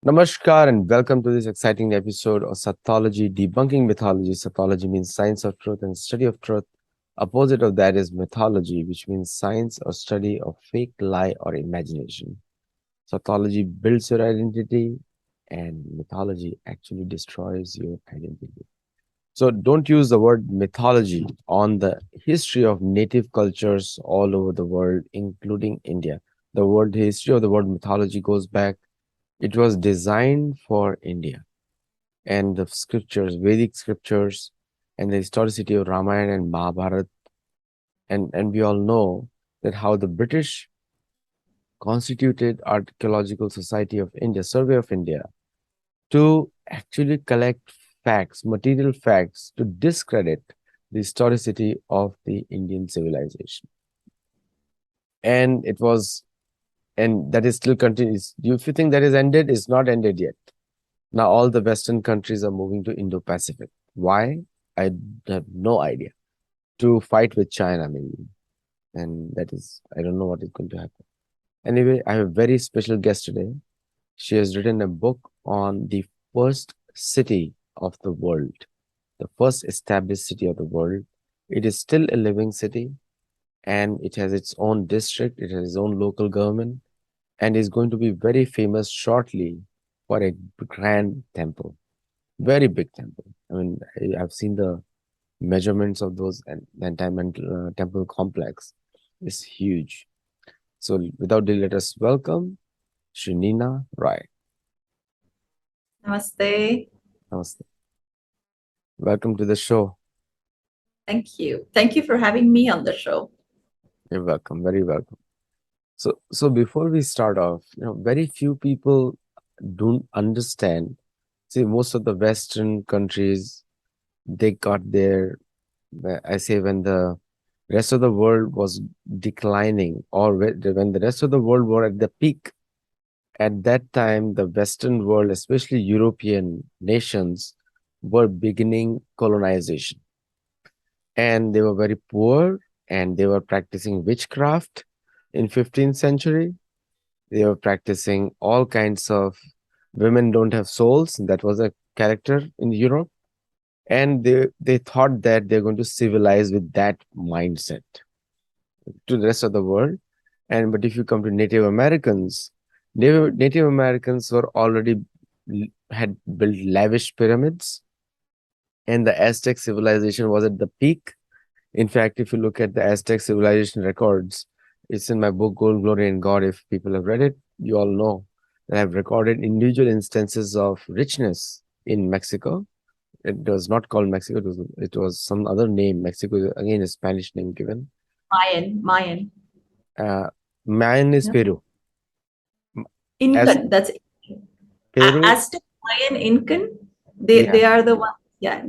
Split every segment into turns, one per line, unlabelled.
Namaskar and welcome to this exciting episode of Sattology, debunking mythology. Sattology means science of truth and study of truth. Opposite of that is mythology, which means science or study of fake, lie, or imagination. Sattology builds your identity, and mythology actually destroys your identity. So don't use the word mythology on the history of native cultures all over the world, including India. The word history of the word mythology goes back. It was designed for India, and the scriptures, Vedic scriptures, and the historicity of Ramayana and Mahabharata. And we all know that how the British constituted Archaeological Society of India, Survey of India, to actually collect facts, material facts, to discredit the historicity of the Indian civilization. And it was, and that is still continues. If you think that is ended, it's not ended yet. Now all the Western countries are moving to Indo-Pacific. Why? I have no idea. To fight with China, maybe. And that is, I don't know what is going to happen. Anyway, I have a very special guest today. She has written a book on the first city of the world, the first established city of the world. It is still a living city, and it has its own district, it has its own local government, and is going to be very famous shortly for a grand temple, very big temple. I mean, I've seen the measurements of those, and the entire temple complex is huge. So without delay, let us welcome Shri Neena Rai.
Namaste.
Namaste. Welcome to the show.
Thank you. Thank you for having me on the show.
You're welcome, very welcome. So before we start off, very few people don't understand. See, most of the Western countries, they got their, I say, when the rest of the world was declining, or when the rest of the world were at the peak, at that time, the Western world, especially European nations, were beginning colonization. And they were very poor, and they were practicing witchcraft in 15th century. They were practicing all kinds of women don't have souls. That was a character in Europe. And they thought that they're going to civilize with that mindset to the rest of the world. But if you come to Native Americans, Native Americans were already had built lavish pyramids, and the Aztec civilization was at the peak. In fact, if you look at the Aztec civilization records, it's in my book Gold, Glory, and God. If people have read it, you all know that I've recorded individual instances of richness in Mexico. It was not called Mexico; it was some other name. Mexico is again a Spanish name given.
Mayan.
Uh, Mayan is
No?
Peru. Az
Incan. That's
Peru,
Aztec, Mayan, Incan.
yeah,
They are the ones. Yeah.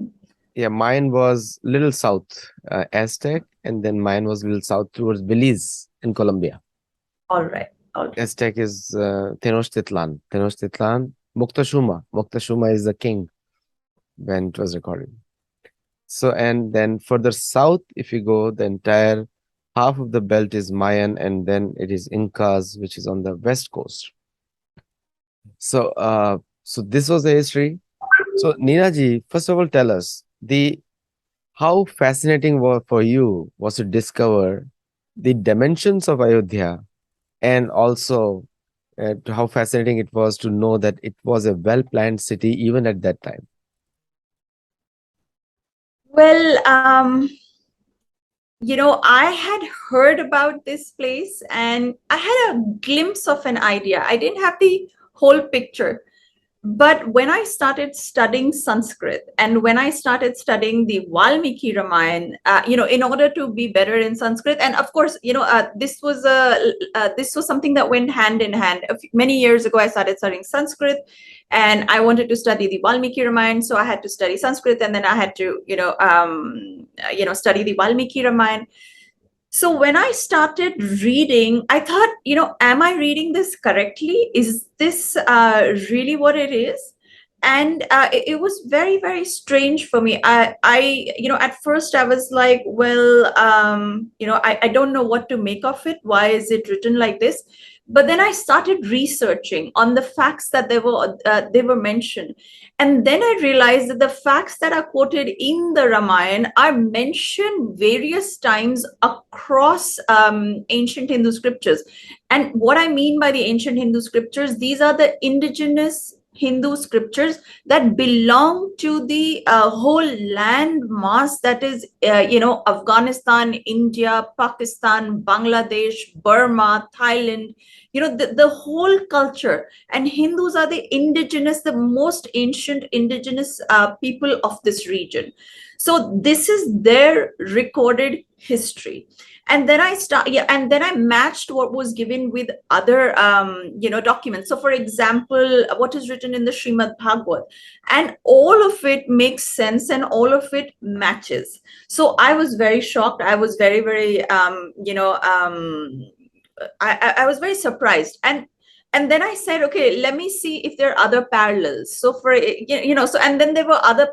yeah. Mayan was little south, Aztec, and then Mayan was little south towards Belize in Colombia.
All right. All right.
Aztec is Tenochtitlan. Tenochtitlan, Moctezuma. Moctezuma is the king when it was recorded. So, and then further south, if you go, the entire half of the belt is Mayan, and then it is Incas, which is on the west coast. So this was the history. So, Neena ji, first of all, tell us how fascinating for you was to discover the dimensions of Ayodhya, and also to how fascinating it was to know that it was a well-planned city even at that time.
Well, I had heard about this place and I had a glimpse of an idea. I didn't have the whole picture. But when I started studying Sanskrit and when I started studying the Valmiki Ramayana, in order to be better in Sanskrit, and of course, this was something that went hand in hand. Many years ago, I started studying Sanskrit, and I wanted to study the Valmiki Ramayana, so I had to study Sanskrit, and then I had to, study the Valmiki Ramayana. So when I started reading, I thought, am I reading this correctly? Is this really what it is? And it was very, very strange for me. At first I was like, well, I don't know what to make of it. Why is it written like this? But then I started researching on the facts that they were mentioned, and then I realized that the facts that are quoted in the Ramayana are mentioned various times across ancient Hindu scriptures. And what I mean by the ancient Hindu scriptures, these are the indigenous Hindu scriptures that belong to the whole land mass that is, Afghanistan, India, Pakistan, Bangladesh, Burma, Thailand, the whole culture. And Hindus are the most ancient indigenous people of this region. So this is their recorded history. And then I matched what was given with other documents. So for example, what is written in the Srimad Bhagavad, and all of it makes sense and all of it matches. So I was very shocked. I was very, very I was very surprised. And then I said, okay, let me see if there are other parallels. So and then there were other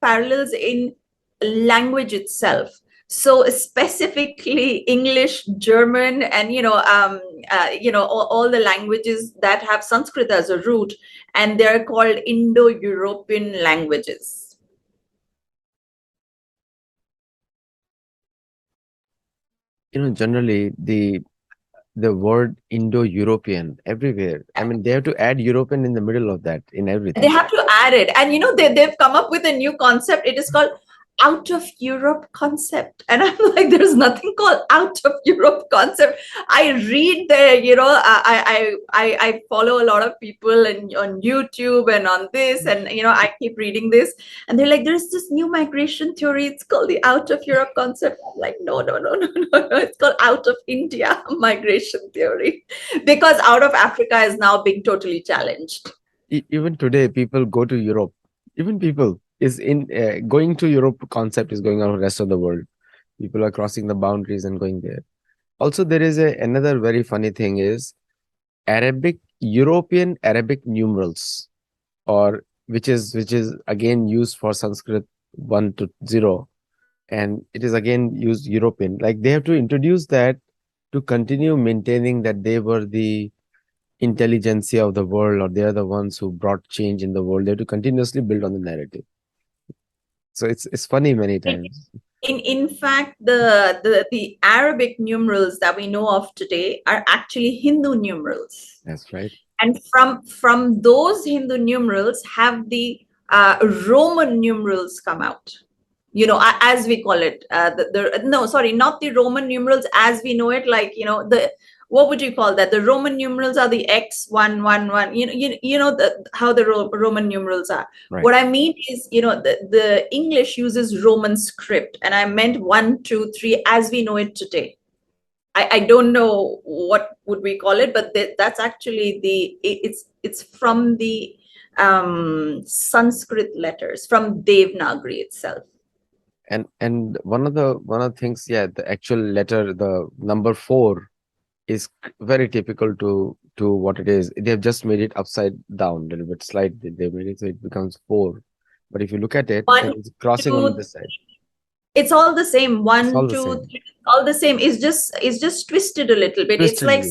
parallels in language itself. So specifically English, German, and all the languages that have Sanskrit as a root, and they're called Indo-European languages.
Generally the word Indo-European everywhere. I mean, they have to add European in the middle of that in everything.
They have to add it. And they've come up with a new concept. It is called out of Europe concept. And I'm like, there's nothing called out of Europe concept. I read I follow a lot of people on YouTube and on this, and I keep reading this, and they're like, there's this new migration theory. It's called the out of Europe concept. I'm like, no. It's called out of India migration theory, because out of Africa is now being totally challenged.
Even today, people go to Europe. Even people is in going to Europe concept is going on the rest of the world. People are crossing the boundaries and going there. Also, there is another very funny thing is European Arabic numerals, or which is again used for Sanskrit 1 to 0, and it is again used European. Like they have to introduce that to continue maintaining that they were the intelligentsia of the world, or they are the ones who brought change in the world. They have to continuously build on the narrative. So it's funny many times.
In fact, the Arabic numerals that we know of today are actually Hindu numerals.
That's right.
And from those Hindu numerals have the Roman numerals come out. As we call it. Not the Roman numerals as we know it. Like what would you call that? The Roman numerals are the X111. How the Roman numerals are.
Right.
What I mean is, the English uses Roman script, and I meant 1, 2, 3 as we know it today. I don't know what would we call it, but that's actually it's from the Sanskrit letters, from Devanagari itself.
And one of the things, the actual letter, the number 4, is very typical to what it is. They have just made it upside down a little bit, slightly. They made it so it becomes 4. But if you look at it, it's crossing on this side.
It's all the same. 1, 2, 3, all the same. It's just twisted a little bit. It's like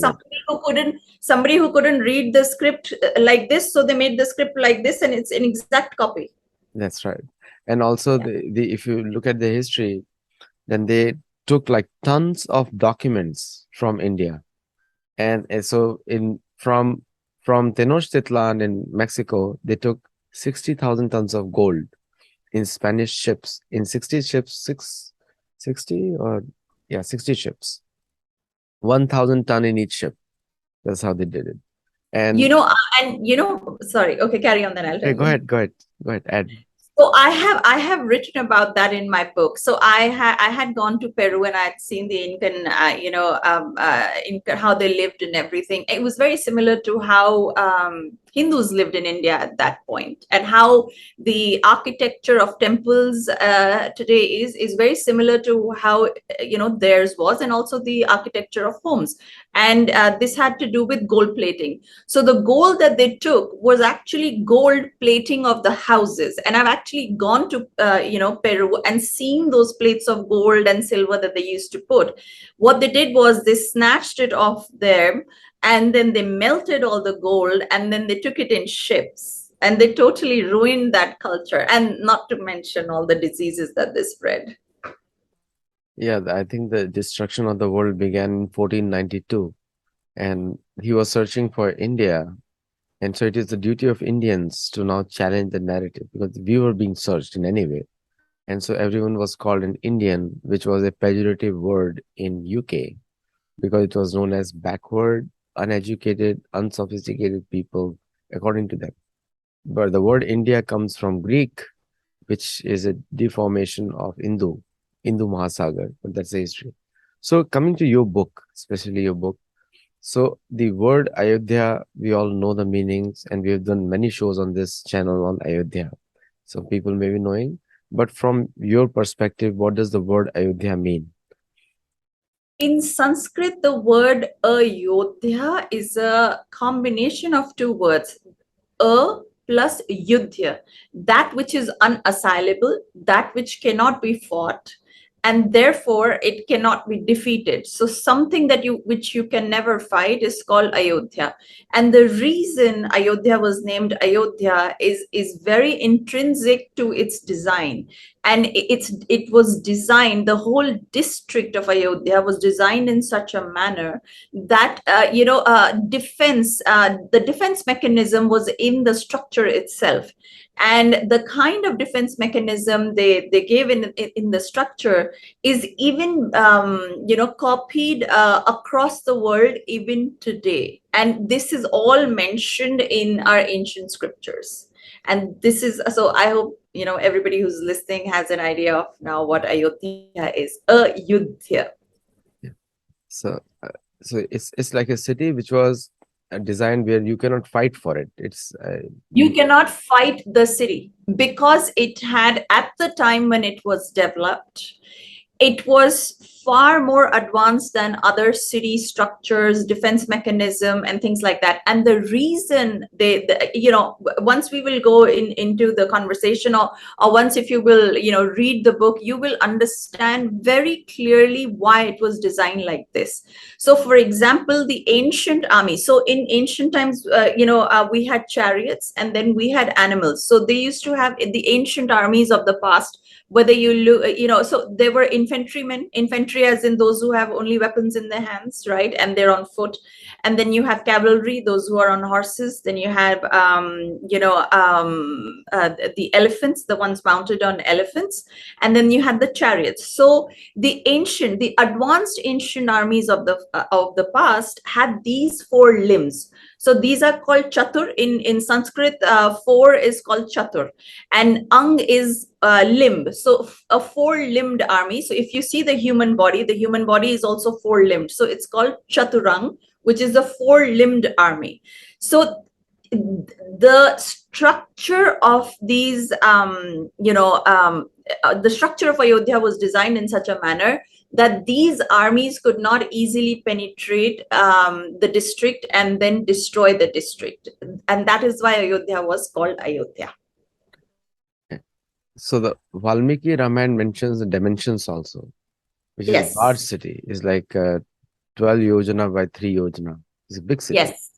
somebody who couldn't read the script like this, so they made the script like this, and it's an exact copy.
That's right. And also, if you look at the history, then they took like tons of documents from India, and so from Tenochtitlan in Mexico, they took 60,000 tons of gold in Spanish ships, in 60 ships, 60 ships, 1,000 ton in each ship. That's how they did it. And
sorry, okay, carry on then. I'll tell you.
Go ahead, add.
So I have written about that in my book. So I had gone to Peru, and I had seen the Incan, Incan, how they lived and everything. It was very similar to how Hindus lived in India at that point, and how the architecture of temples today is very similar to how theirs was, and also the architecture of homes. And this had to do with gold plating. So the gold that they took was actually gold plating of the houses. And I've actually gone to Peru and seen those plates of gold and silver that they used to put. What they did was they snatched it off there, and then they melted all the gold, and then they took it in ships, and they totally ruined that culture, and not to mention all the diseases that they spread.
Yeah, I think the destruction of the world began in 1492, and he was searching for India. And so it is the duty of Indians to now challenge the narrative because we were being searched in any way. And so everyone was called an Indian, which was a pejorative word in UK because it was known as backward, uneducated, unsophisticated people, according to them. But the word India comes from Greek, which is a deformation of Hindu Mahasagar, but that's the history. So coming to your book, especially your book, so the word Ayodhya, we all know the meanings, and we have done many shows on this channel on Ayodhya. So people may be knowing, but from your perspective, what does the word Ayodhya mean?
In Sanskrit, the word Ayodhya is a combination of two words, a plus yudhya, that which is unassailable, that which cannot be fought, and therefore it cannot be defeated. So something that you which you can never fight is called Ayodhya. And the reason Ayodhya was named Ayodhya is very intrinsic to its design. And it was designed, the whole district of Ayodhya was designed in such a manner that the defense mechanism was in the structure itself, and the kind of defense mechanism they gave in the structure is even copied across the world even today, and this is all mentioned in our ancient scriptures. And this is, so I hope everybody who's listening has an idea of now what Ayodhya is. Ayodhya.
Yeah. So, so it's like a city which was designed where you cannot fight for it. It's
You cannot fight the city because it had, at the time when it was developed, it was far more advanced than other city structures, defense mechanism, and things like that. And the reason once we will go into the conversation, or once if you will, read the book, you will understand very clearly why it was designed like this. So, for example, the ancient army. So, in ancient times, we had chariots, and then we had animals. So they used to have in the ancient armies of the past, whether you look, so there were infantry as in those who have only weapons in their hands, right, and they're on foot. And then you have cavalry, those who are on horses. Then you have the elephants, the ones mounted on elephants. And then you had the chariots. So the advanced ancient armies of the past had these four limbs. So these are called chatur. In Sanskrit, four is called chatur, and ang is limb. So a four-limbed army. So if you see the human body is also four-limbed. So it's called chaturang, which is a four-limbed army. So the structure of these, the structure of Ayodhya was designed in such a manner that these armies could not easily penetrate the district and then destroy the district. And that is why Ayodhya was called Ayodhya.
So the Valmiki Ramayana mentions the dimensions also, which is a large city. It's like 12 yojana by 3 yojana. It's a big city.
Yes.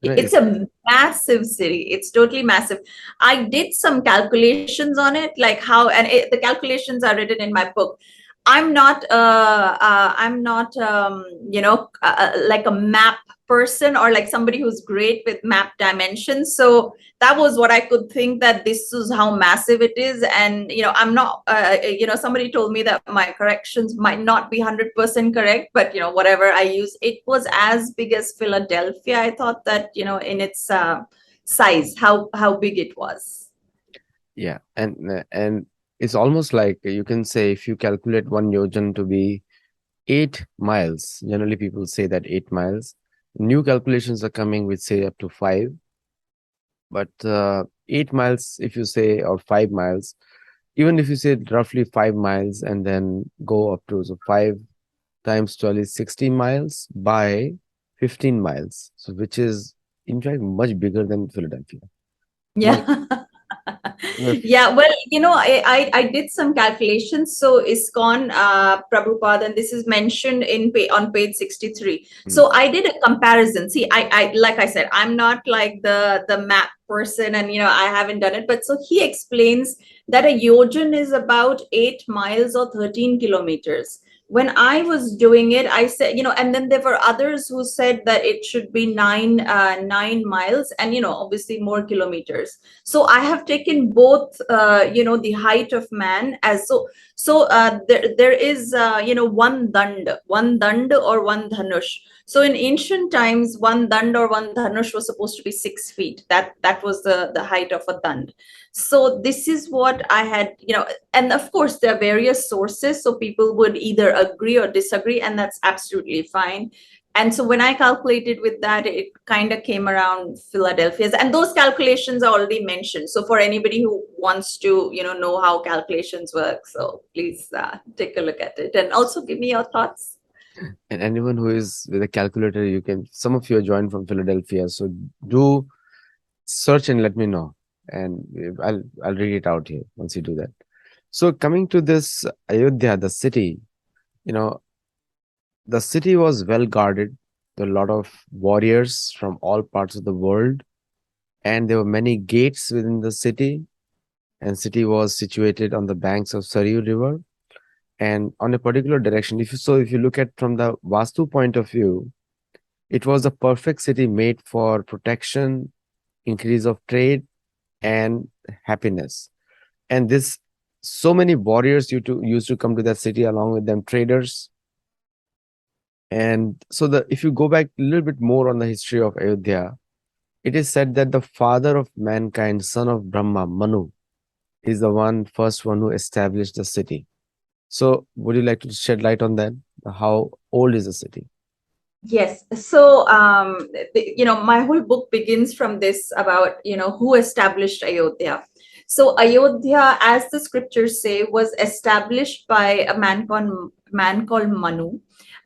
It's a massive city. It's totally massive. I did some calculations on it, like how, and the calculations are written in my book. I'm not like a map person, or like somebody who's great with map dimensions. So that was what I could think, that this is how massive it is. And I'm not somebody told me that my corrections might not be 100% correct, but whatever I use, it was as big as Philadelphia. I thought that in its size, how big it was.
Yeah, and it's almost like you can say, if you calculate 1 yojan to be 8 miles, generally people say that 8 miles. New calculations are coming which say up to 5. But 8 miles, if you say, or 5 miles, even if you say roughly 5 miles and then go up to, so 5 times 12 is 60 miles by 15 miles. So which is in fact much bigger than Philadelphia.
Yeah. Yeah, well, I did some calculations. So ISKCON, Prabhupada, and this is mentioned on page 63.
Mm,
So I did a comparison. See, I like I said, I'm not like the map person, and I haven't done it. But so he explains that a yojan is about 8 miles or 13 kilometers. When I was doing it, I said, and then there were others who said that it should be 9 miles, and obviously more kilometers. So I have taken both the height of man as there is one dand or one dhanush. So in ancient times, one dand or one dhanush was supposed to be 6 feet. That was the height of a dand. So this is what I had, and of course there are various sources, so people would either agree or disagree, and that's absolutely fine. And so when I calculated with that, it kind of came around Philadelphia's, and those calculations are already mentioned. So for anybody who wants to, know how calculations work, so please take a look at it and also give me your thoughts.
and anyone who is with a calculator, you can, some of you are joined from Philadelphia, so do search and let me know, and I'll read it out here once you do that. So coming to this Ayodhya, the city, you know, the city was well guarded. There were a lot of warriors from all parts of the world, and there were many gates within the city. And city was situated on the banks of Saryu River, and on a particular direction. If you look at from the Vastu point of view, it was a perfect city made for protection, increase of trade, and happiness. And this, so many warriors used to come to that city, along with them traders. And so if you go back a little bit more on the history of Ayodhya, it is said that the father of mankind, son of Brahma, Manu, is the first one who established the city. So would you like to shed light on that? How old is the city?
Yes. So, my whole book begins from this about, who established Ayodhya. So, Ayodhya, as the scriptures say, was established by a man called Manu.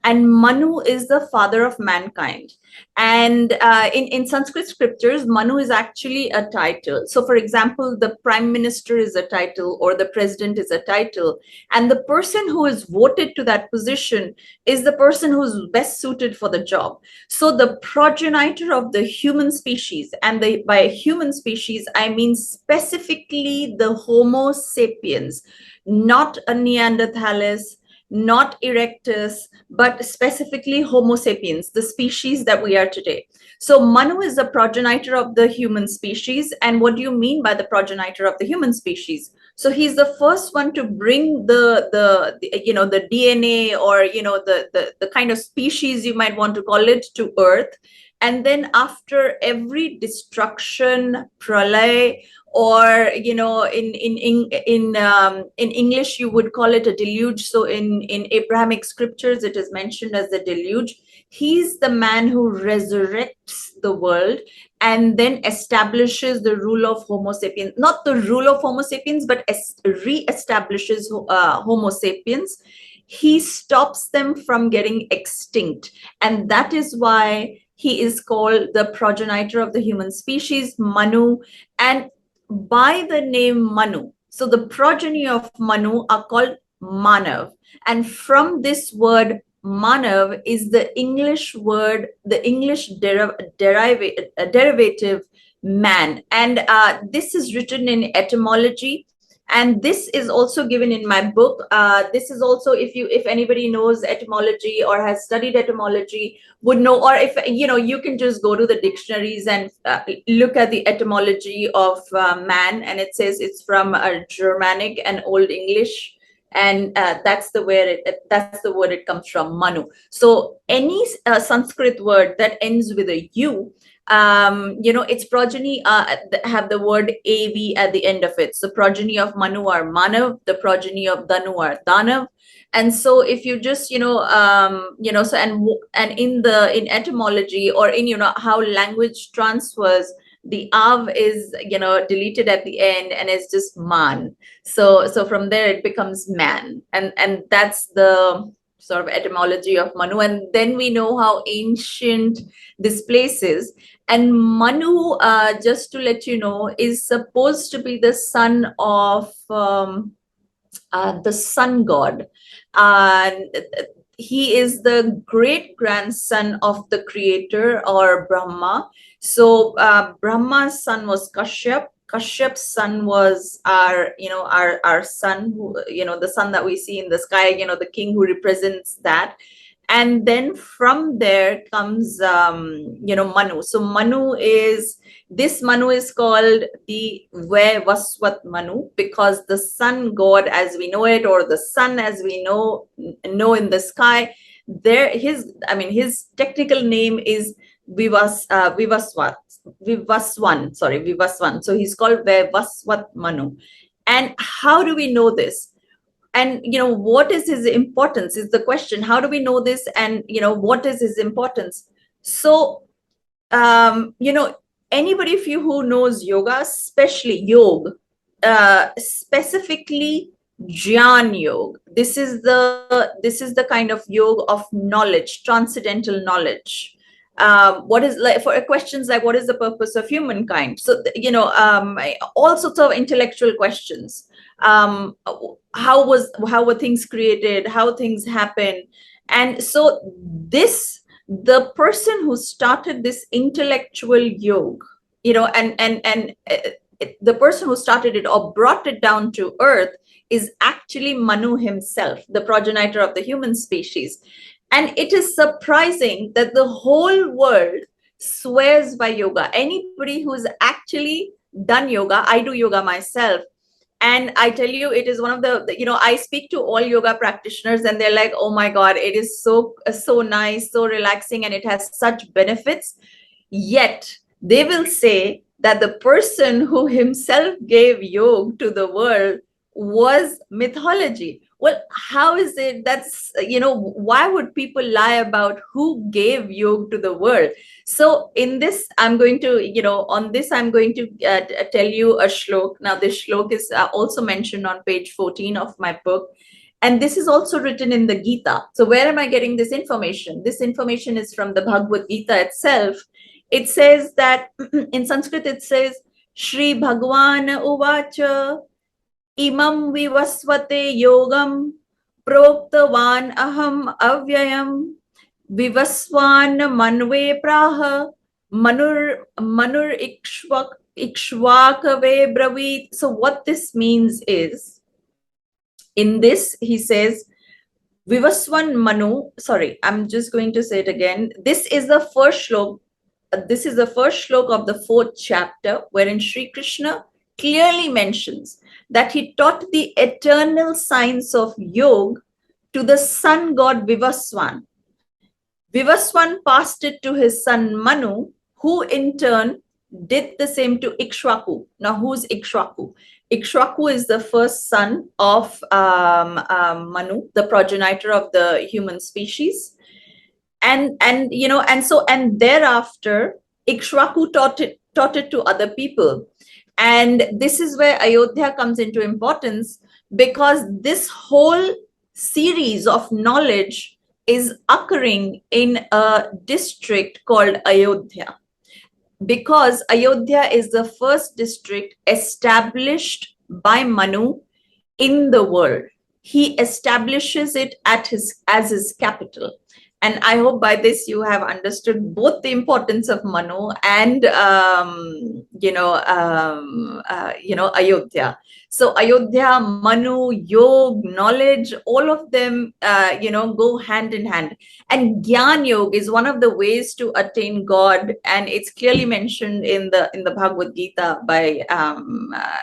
And Manu is the father of mankind. And in Sanskrit scriptures, Manu is actually a title. So, for example, the prime minister is a title, or the president is a title. And the person who is voted to that position is the person who's best suited for the job. So the progenitor of the human species, and by human species, I mean specifically the Homo sapiens, not a Neanderthalis, not Erectus, but specifically Homo sapiens, the species that we are today. So Manu is the progenitor of the human species. And what do you mean by the progenitor of the human species? So he's the first one to bring the DNA, or the kind of species you might want to call it, to Earth. And then after every destruction, pralay, or in English you would call it a deluge. So in Abrahamic scriptures it is mentioned as the deluge. He's the man who resurrects the world and then establishes the rule of Homo sapiens, not the rule of Homo sapiens, but re-establishes Homo sapiens. He stops them from getting extinct. And that is why he is called the progenitor of the human species, Manu. And by the name Manu, so the progeny of Manu are called Manav. And from this word Manav is the English word, the English derivative man. And this is written in etymology. And this is also given in my book. This is also, if anybody knows etymology or has studied etymology, would know, or if you can just go to the dictionaries and look at the etymology of man, and it says it's from Germanic and Old English, and that's the word it comes from, Manu. So any Sanskrit word that ends with a U, its progeny have the word av at the end of it. So progeny of Manu are Manav, the progeny of Danu are Danav. And so if you just so and in etymology, or in how language transfers, the av is deleted at the end and it's just man. So from there it becomes man, and that's the sort of etymology of Manu, and then we know how ancient this place is. And Manu, just to let you know, is supposed to be the son of the sun god. And he is the great grandson of the creator, or Brahma. So Brahma's son was Kashyap. Kashyap's son was our sun, who, the sun that we see in the sky, the king who represents that. And then from there comes Manu. So Manu is called the Vaswat Manu, because the sun god as we know it, or the sun as we know in the sky, his technical name is Vivaswan. So he's called Vaswat Manu. And how do we know this? And what is his importance is the question. How do we know this? And what is his importance? So anybody of you who knows yoga, especially yoga, specifically Jnana Yoga, this is the kind of yoga of knowledge, transcendental knowledge. What is, like, for questions like, what is the purpose of humankind? So all sorts of intellectual questions. How were things created? How things happen? And so the person who started this intellectual yoga, and the person who started it or brought it down to earth is actually Manu himself, the progenitor of the human species. And it is surprising that the whole world swears by yoga. Anybody who's actually done yoga, I do yoga myself, and I tell you, it is one of I speak to all yoga practitioners and they're like, oh my God, it is so nice, so relaxing, and it has such benefits. Yet they will say that the person who himself gave yoga to the world was mythology. Well, how is it that's, why would people lie about who gave yoga to the world? So in this, I'm going to, tell you a shlok. Now, this shlok is also mentioned on page 14 of my book. And this is also written in the Gita. So where am I getting this information? This information is from the Bhagavad Gita itself. It says that, in Sanskrit, it says, Shri Bhagwan Uvacha Imam Vivasvate Yogam Proktavan Aham Avyayam Vivaswan Manve Praha Manur Ikshvakave Bravit. So what this means is, in this, he says, Vivaswan Manu, sorry, I'm just going to say it again. This is the first shlok. This is the first shlok of the 4th chapter, wherein Sri Krishna clearly mentions that he taught the eternal science of yoga to the sun god Vivaswan. Vivaswan passed it to his son Manu, who in turn did the same to Ikshvaku. Now, who's Ikshvaku? Ikshvaku is the first son of Manu, the progenitor of the human species. And thereafter, Ikshvaku taught it to other people. And this is where Ayodhya comes into importance, because this whole series of knowledge is occurring in a district called Ayodhya, because Ayodhya is the first district established by Manu in the world. He establishes it as his capital. And I hope by this you have understood both the importance of Manu and Ayodhya. So Ayodhya, Manu, Yoga, knowledge, all of them go hand in hand. And Gyan Yoga is one of the ways to attain God, and it's clearly mentioned in the Bhagavad Gita by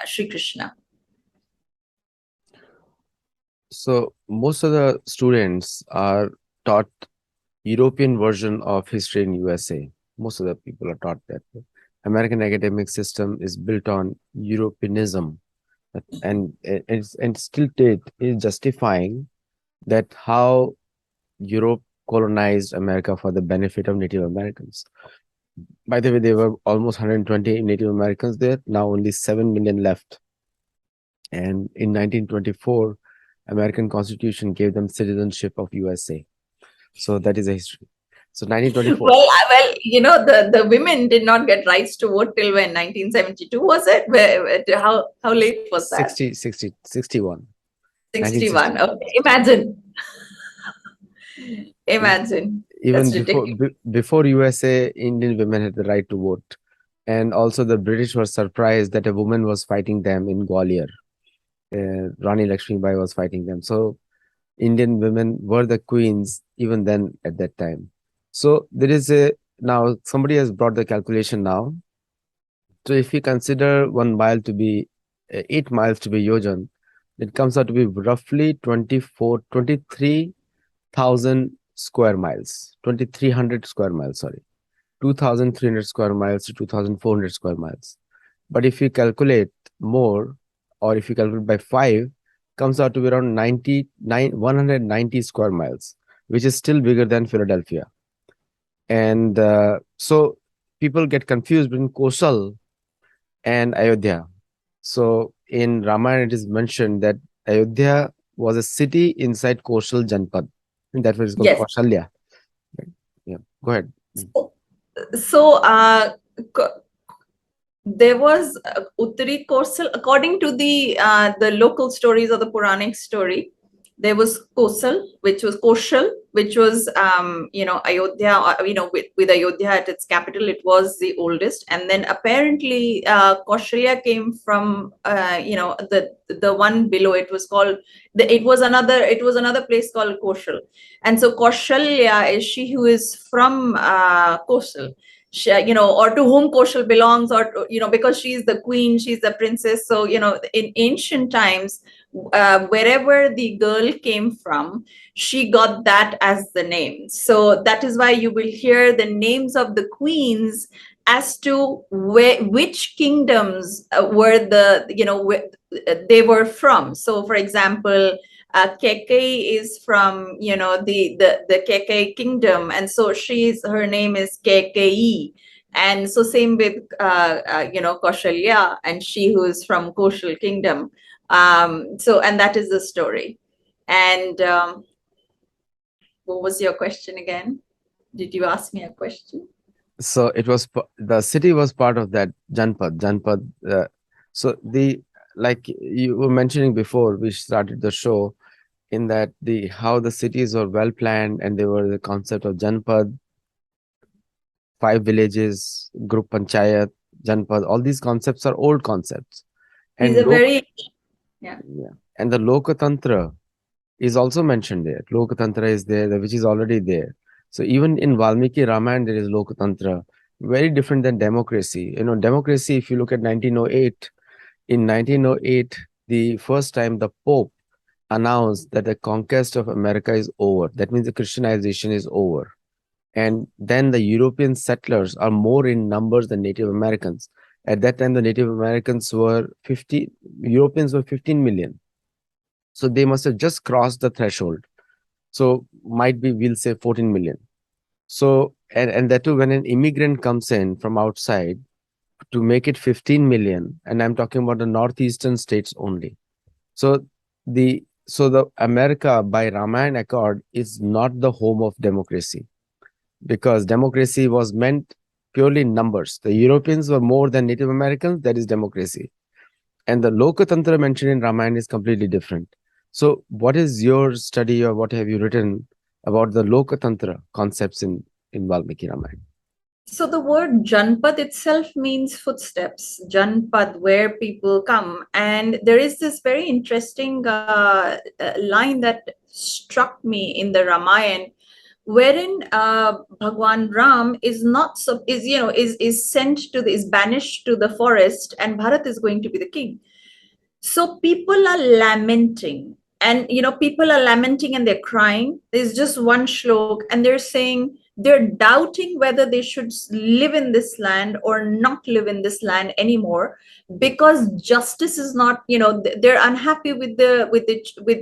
Sri Krishna.
So most of the students are taught European version of history in USA. Most of the people are taught that. American academic system is built on Europeanism, and still is justifying that how Europe colonized America for the benefit of Native Americans. By the way, there were almost 120 Native Americans there. Now only 7 million left. And in 1924, American Constitution gave them citizenship of USA. So that is a history. So 1924.
The women did not get rights to vote till when, 1972 was it? How late was that?
61.
61.
1960.
Okay, imagine. Imagine.
Even
That's ridiculous.
before USA, Indian women had the right to vote. And also the British were surprised that a woman was fighting them in Gwalior. Rani Lakshmibai was fighting them. So Indian women were the queens even then at that time. So there is a, now somebody has brought the calculation now. So if we consider 1 mile to be 8 miles to be yojan, it comes out to be roughly 23,000 square miles, 2,300 square miles, sorry, 2,300 square miles to 2,400 square miles. But if you calculate more, or if you calculate by 5, comes out to be around 190 square miles, which is still bigger than Philadelphia. And so people get confused between Kosal and Ayodhya. So in Ramayana, it is mentioned that Ayodhya was a city inside Koshal Janpad. And that was called
Yes.
Kaushalya. Right? Yeah, go ahead.
So, there was Uttari Kosal, according to the local stories or the Puranic story. There was Kosal, which was Koshal, which was Ayodhya, with Ayodhya at its capital, it was the oldest. And then apparently Kaushalya came from the one below. It was called it was another place called Koshal. And so Kaushalya is she who is from Kosal, or to whom Koshal belongs, or because she's the queen, she's the princess. So in ancient times, wherever the girl came from, she got that as the name. So that is why you will hear the names of the queens as to which kingdoms were they were from. So, for example, Kekei is from the Kekei kingdom, and so her name is Kekei. And so same with Kaushalya, and she who is from Koshal kingdom. And that is the story. And what was your question again? Did you ask me a question?
So it was the city was part of that Janpad. So like you were mentioning before we started the show, in that how the cities were well planned, and they were the concept of Janpad, 5 villages, group panchayat, Janpad. All these concepts are old concepts.
These
And
are very, yeah.
And the Lokatantra is also mentioned there. Lokatantra is there, which is already there. So even in Valmiki Ramayana, there is Lokatantra, very different than democracy. Democracy, if you look at 1908, in 1908, the first time the Pope announced that the conquest of America is over. That means the Christianization is over. And then the European settlers are more in numbers than Native Americans. At that time, the Native Americans were 50, Europeans were 15 million. So they must have just crossed the threshold. So might be, we'll say 14 million. So, and that too, when an immigrant comes in from outside to make it 15 million, and I'm talking about the northeastern states only. So the America by Ramayana Accord is not the home of democracy, because democracy was meant purely in numbers. The Europeans were more than Native Americans, that is democracy. And the Lokatantra mentioned in Ramayana is completely different. So what is your study, or what have you written about the Lokatantra concepts in Valmiki Ramayana?
So the word Janpad itself means footsteps, Janpad, where people come. And there is this very interesting line that struck me in the Ramayana, wherein Bhagwan Ram is not is sent to is banished to the forest, and Bharat is going to be the king. So people are lamenting, and people are lamenting and they're crying. There's just one shlok, and they're saying they're doubting whether they should live in this land or not live in this land anymore, because justice is not, they're unhappy with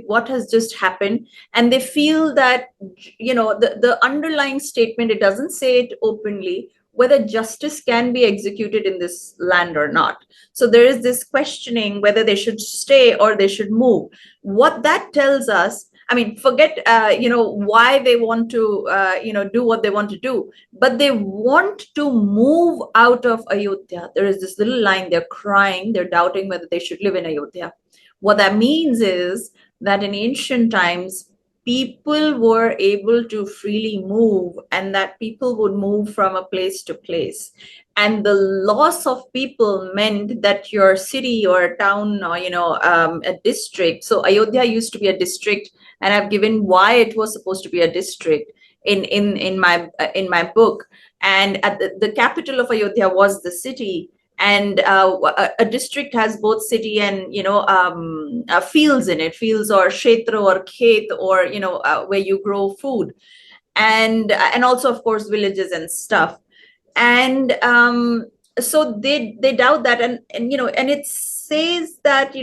what has just happened. And they feel that the underlying statement, it doesn't say it openly, whether justice can be executed in this land or not. So there is this questioning whether they should stay or they should move. What that tells us, I mean, forget, why they want to, do what they want to do, but they want to move out of Ayodhya. There is this little line, they're crying, they're doubting whether they should live in Ayodhya. What that means is that in ancient times, people were able to freely move, and that people would move from a place to place. And the loss of people meant that your city or a town or, a district. So Ayodhya used to be a district, and I've given why it was supposed to be a district in my book. And at the capital of Ayodhya was the city, and a district has both city and fields in it, fields or kshetra or khet, or where you grow food, and also of course villages and stuff. And so they doubt that, and it says that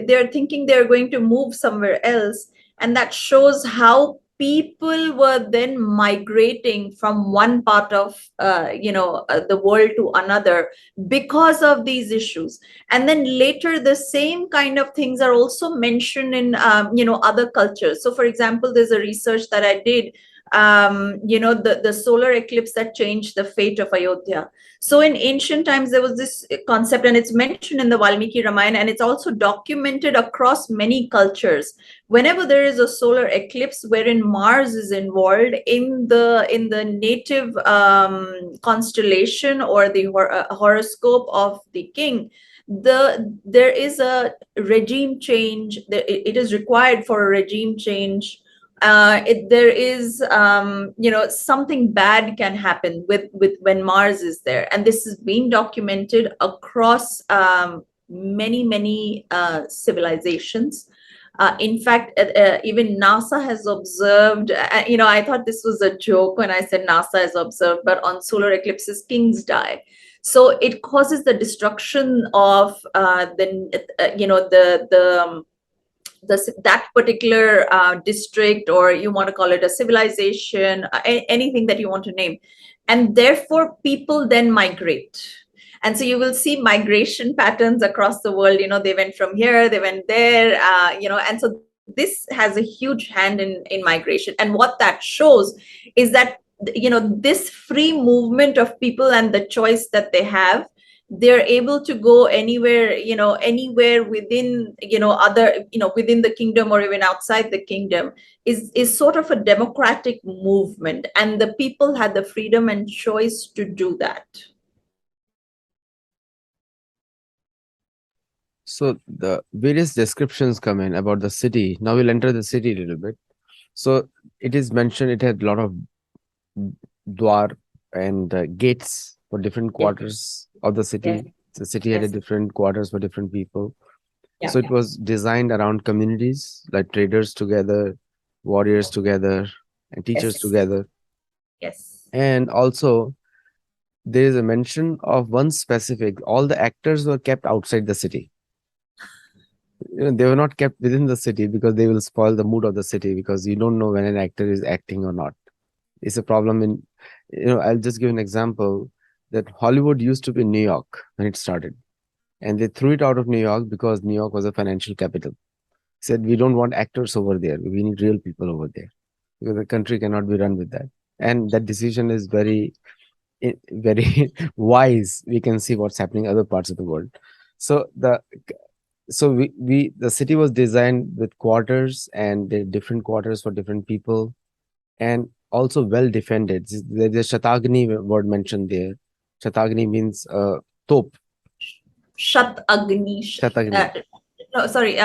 they're thinking they're going to move somewhere else, and that shows how people were then migrating from one part of the world to another because of these issues. And then later the same kind of things are also mentioned in other cultures. So for example, there's a research that I did, the solar eclipse that changed the fate of Ayodhya. So in ancient times, there was this concept, and it's mentioned in the Valmiki Ramayana, and it's also documented across many cultures. Whenever there is a solar eclipse wherein Mars is involved in the native constellation or the horoscope of the king, there is a regime change. It is required for a regime change. There is something bad can happen with when Mars is there, and this has been documented across many civilizations. In fact, even NASA has observed, I thought this was a joke when I said NASA has observed, but on solar eclipses, kings die. So it causes the destruction of that particular district, or you want to call it a civilization, anything that you want to name. And therefore, people then migrate. And so you will see migration patterns across the world. They went from here, they went there, and so this has a huge hand in migration. And what that shows is that, this free movement of people and the choice that they have, they're able to go anywhere, anywhere within, within the kingdom or even outside the kingdom, is sort of a democratic movement. And the people had the freedom and choice to do that.
So the various descriptions come in about the city. Now we'll enter the city a little bit. So it is mentioned it had a lot of dwar and gates for different quarters of the city.
Yes.
The city had a
Yes.
different quarters for different people.
Yeah.
So it was designed around communities, like traders together, warriors together, and teachers
Yes.
together.
Yes.
And also, there is a mention of one specific, all the actors were kept outside the city. They were not kept within the city because they will spoil the mood of the city, because you don't know when an actor is acting or not. It's a problem in, I'll just give an example that Hollywood used to be in New York when it started. And they threw it out of New York because New York was a financial capital. Said, we don't want actors over there. We need real people over there, because the country cannot be run with that. And that decision is very wise. We can see what's happening in other parts of the world. So the city was designed with quarters, and different quarters for different people, and also well defended. There's Shatagni word mentioned there. Shatagni means top.
Shatagni.
Shatagni.
No, sorry.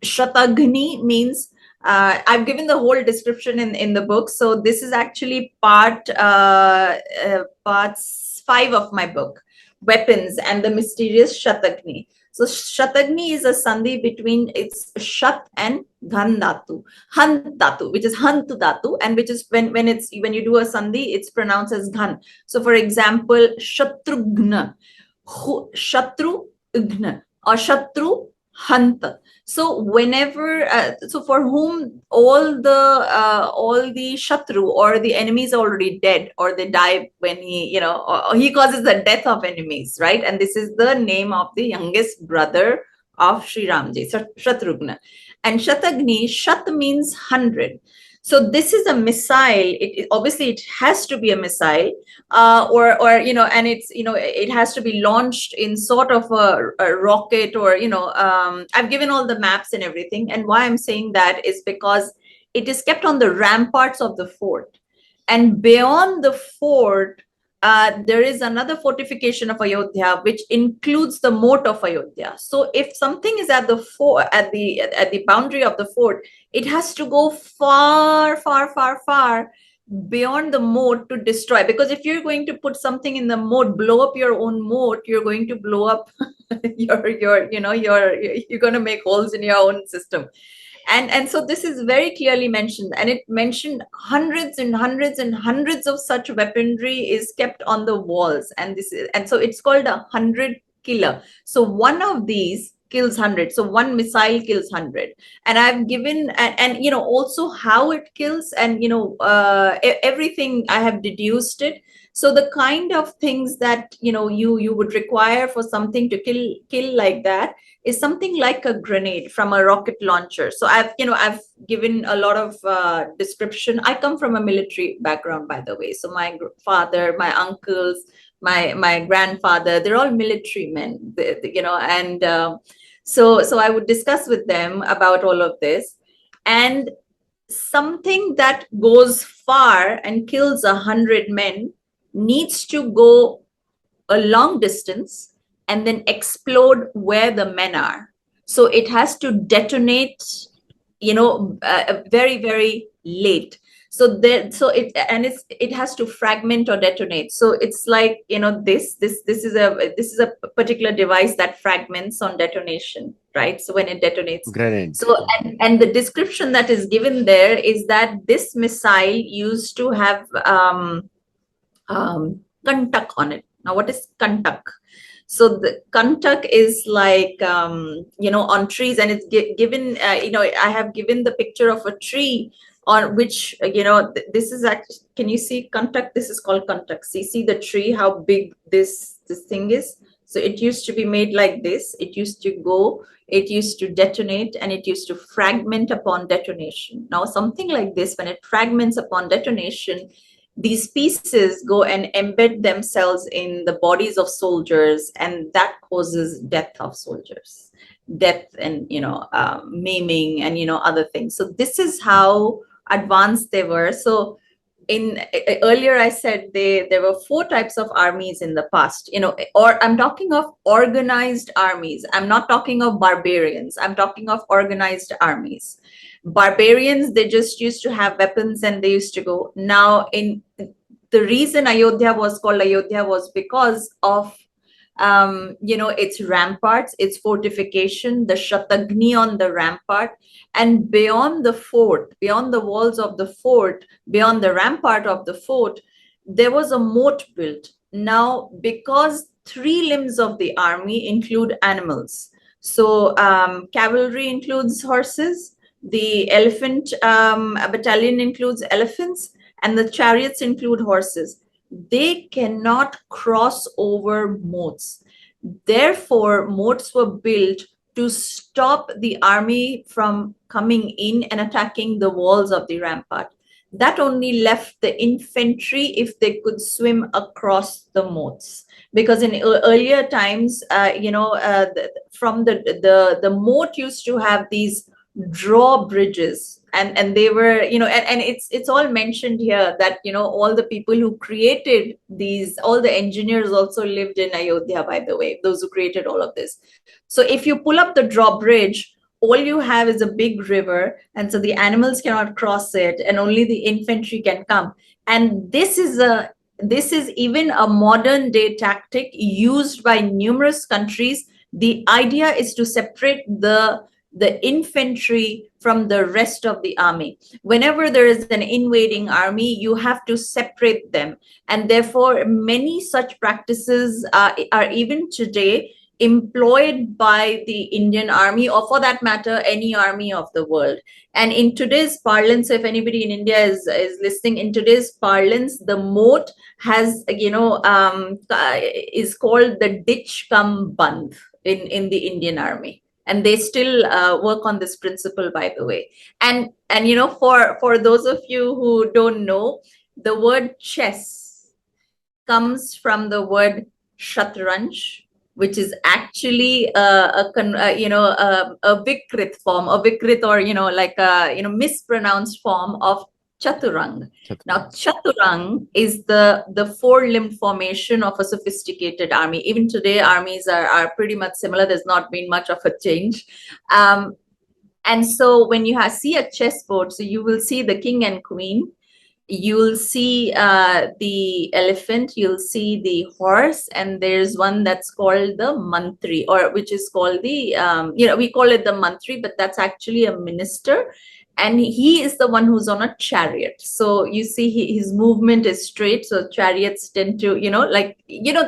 Shatagni means, I've given the whole description in the book. So this is actually part 5 of my book, Weapons and the Mysterious Shatagni. So Shatagni is a sandhi between its Shat and Dhan Dhatu, Han Dhatu, which is Han to Dhatu, and which is when you do a sandhi, it's pronounced as Dhan. So for example, Shatrugna, Shatru Ugna, or Shatru Hanta. So whenever, so for whom all the Shatru or the enemies are already dead, or they die when he, or he causes the death of enemies, right? And this is the name of the youngest brother of Sri Ramji, Shatrugna. And Shatagni, Shat means 100. So this is a missile. Obviously it has to be a missile, or and it's, it has to be launched in sort of a rocket, or I've given all the maps and everything. And why I'm saying that is because it is kept on the ramparts of the fort, and beyond the fort there is another fortification of Ayodhya, which includes the moat of Ayodhya. So if something is at the at the boundary of the fort, it has to go far, far, far, far beyond the moat to destroy. Because if you're going to put something in the moat, blow up your own moat, you're going to blow up you're going to make holes in your own system. And so this is very clearly mentioned, and it mentioned hundreds and hundreds and hundreds of such weaponry is kept on the walls. And so it's called a 100 killer. So one of these kills 100. So one missile kills 100. And I've given, and also how it kills, and everything I have deduced it. So the kind of things that you would require for something to kill like that is something like a grenade from a rocket launcher. So I've given a lot of description. I come from a military background, by the way. So my father, my uncles, my grandfather, they're all military men, and so I would discuss with them about all of this. And something that goes far and kills 100 men needs to go a long distance and then explode where the men are. So it has to detonate, very, very late. So it has to fragment or detonate. So it's like, this is a particular device that fragments on detonation, right? So when it detonates.
Grenade.
So and the description that is given there is that this missile used to have kantak on it. Now, what is kantak? So the kantak is like, on trees, and it's given, I have given the picture of a tree on which, this is actually, can you see kantak? This is called kantak. See the tree, how big this thing is. So it used to be made like this. It used to detonate, and it used to fragment upon detonation. Now, something like this, when it fragments upon detonation, these pieces go and embed themselves in the bodies of soldiers, and that causes death of soldiers, death, and maiming, and other things. So this is how advanced they were. So earlier I said there were 4 types of armies in the past, or I'm talking of organized armies. I'm not talking of barbarians. I'm talking of organized armies. Barbarians, they just used to have weapons and they used to go. Now, in the reason Ayodhya was called Ayodhya was because of its ramparts, its fortification, the Shatagni on the rampart, and beyond the fort, beyond the walls of the fort, beyond the rampart of the fort, there was a moat built. Now, because 3 limbs of the army include animals, so cavalry includes horses, the elephant battalion includes elephants, and the chariots include horses. They cannot cross over moats. Therefore, moats were built to stop the army from coming in and attacking the walls of the rampart. That only left the infantry if they could swim across the moats. Because in earlier times, from the moat used to have these drawbridges, and they were, and it's all mentioned here that all the people who created these, all the engineers also lived in Ayodhya, by the way, those who created all of this. So if you pull up the drawbridge, all you have is a big river, and so the animals cannot cross it, and only the infantry can come. And this is even a modern day tactic used by numerous countries. The idea is to separate the infantry from the rest of the army. Whenever there is an invading army, you have to separate them. And therefore, many such practices are even today employed by the Indian army, or for that matter, any army of the world. And in today's parlance, if anybody in India is listening, in today's parlance, the moat has, is called the ditch cum bandh in the Indian army. And they still work on this principle, by the way. And for those of you who don't know, the word chess comes from the word shatranj, which is actually a vikrit form, a vikrit, or like a mispronounced form of chaturang. Now, chaturang is the four-limbed formation of a sophisticated army. Even today, armies are pretty much similar. There's not been much of a change. And so when you see a chessboard, so you will see the king and queen, you'll see the elephant, you'll see the horse, and there's one that's called the mantri, or which is called the, we call it the mantri, but that's actually a minister. And he is the one who's on a chariot. So you see his movement is straight. So chariots tend to,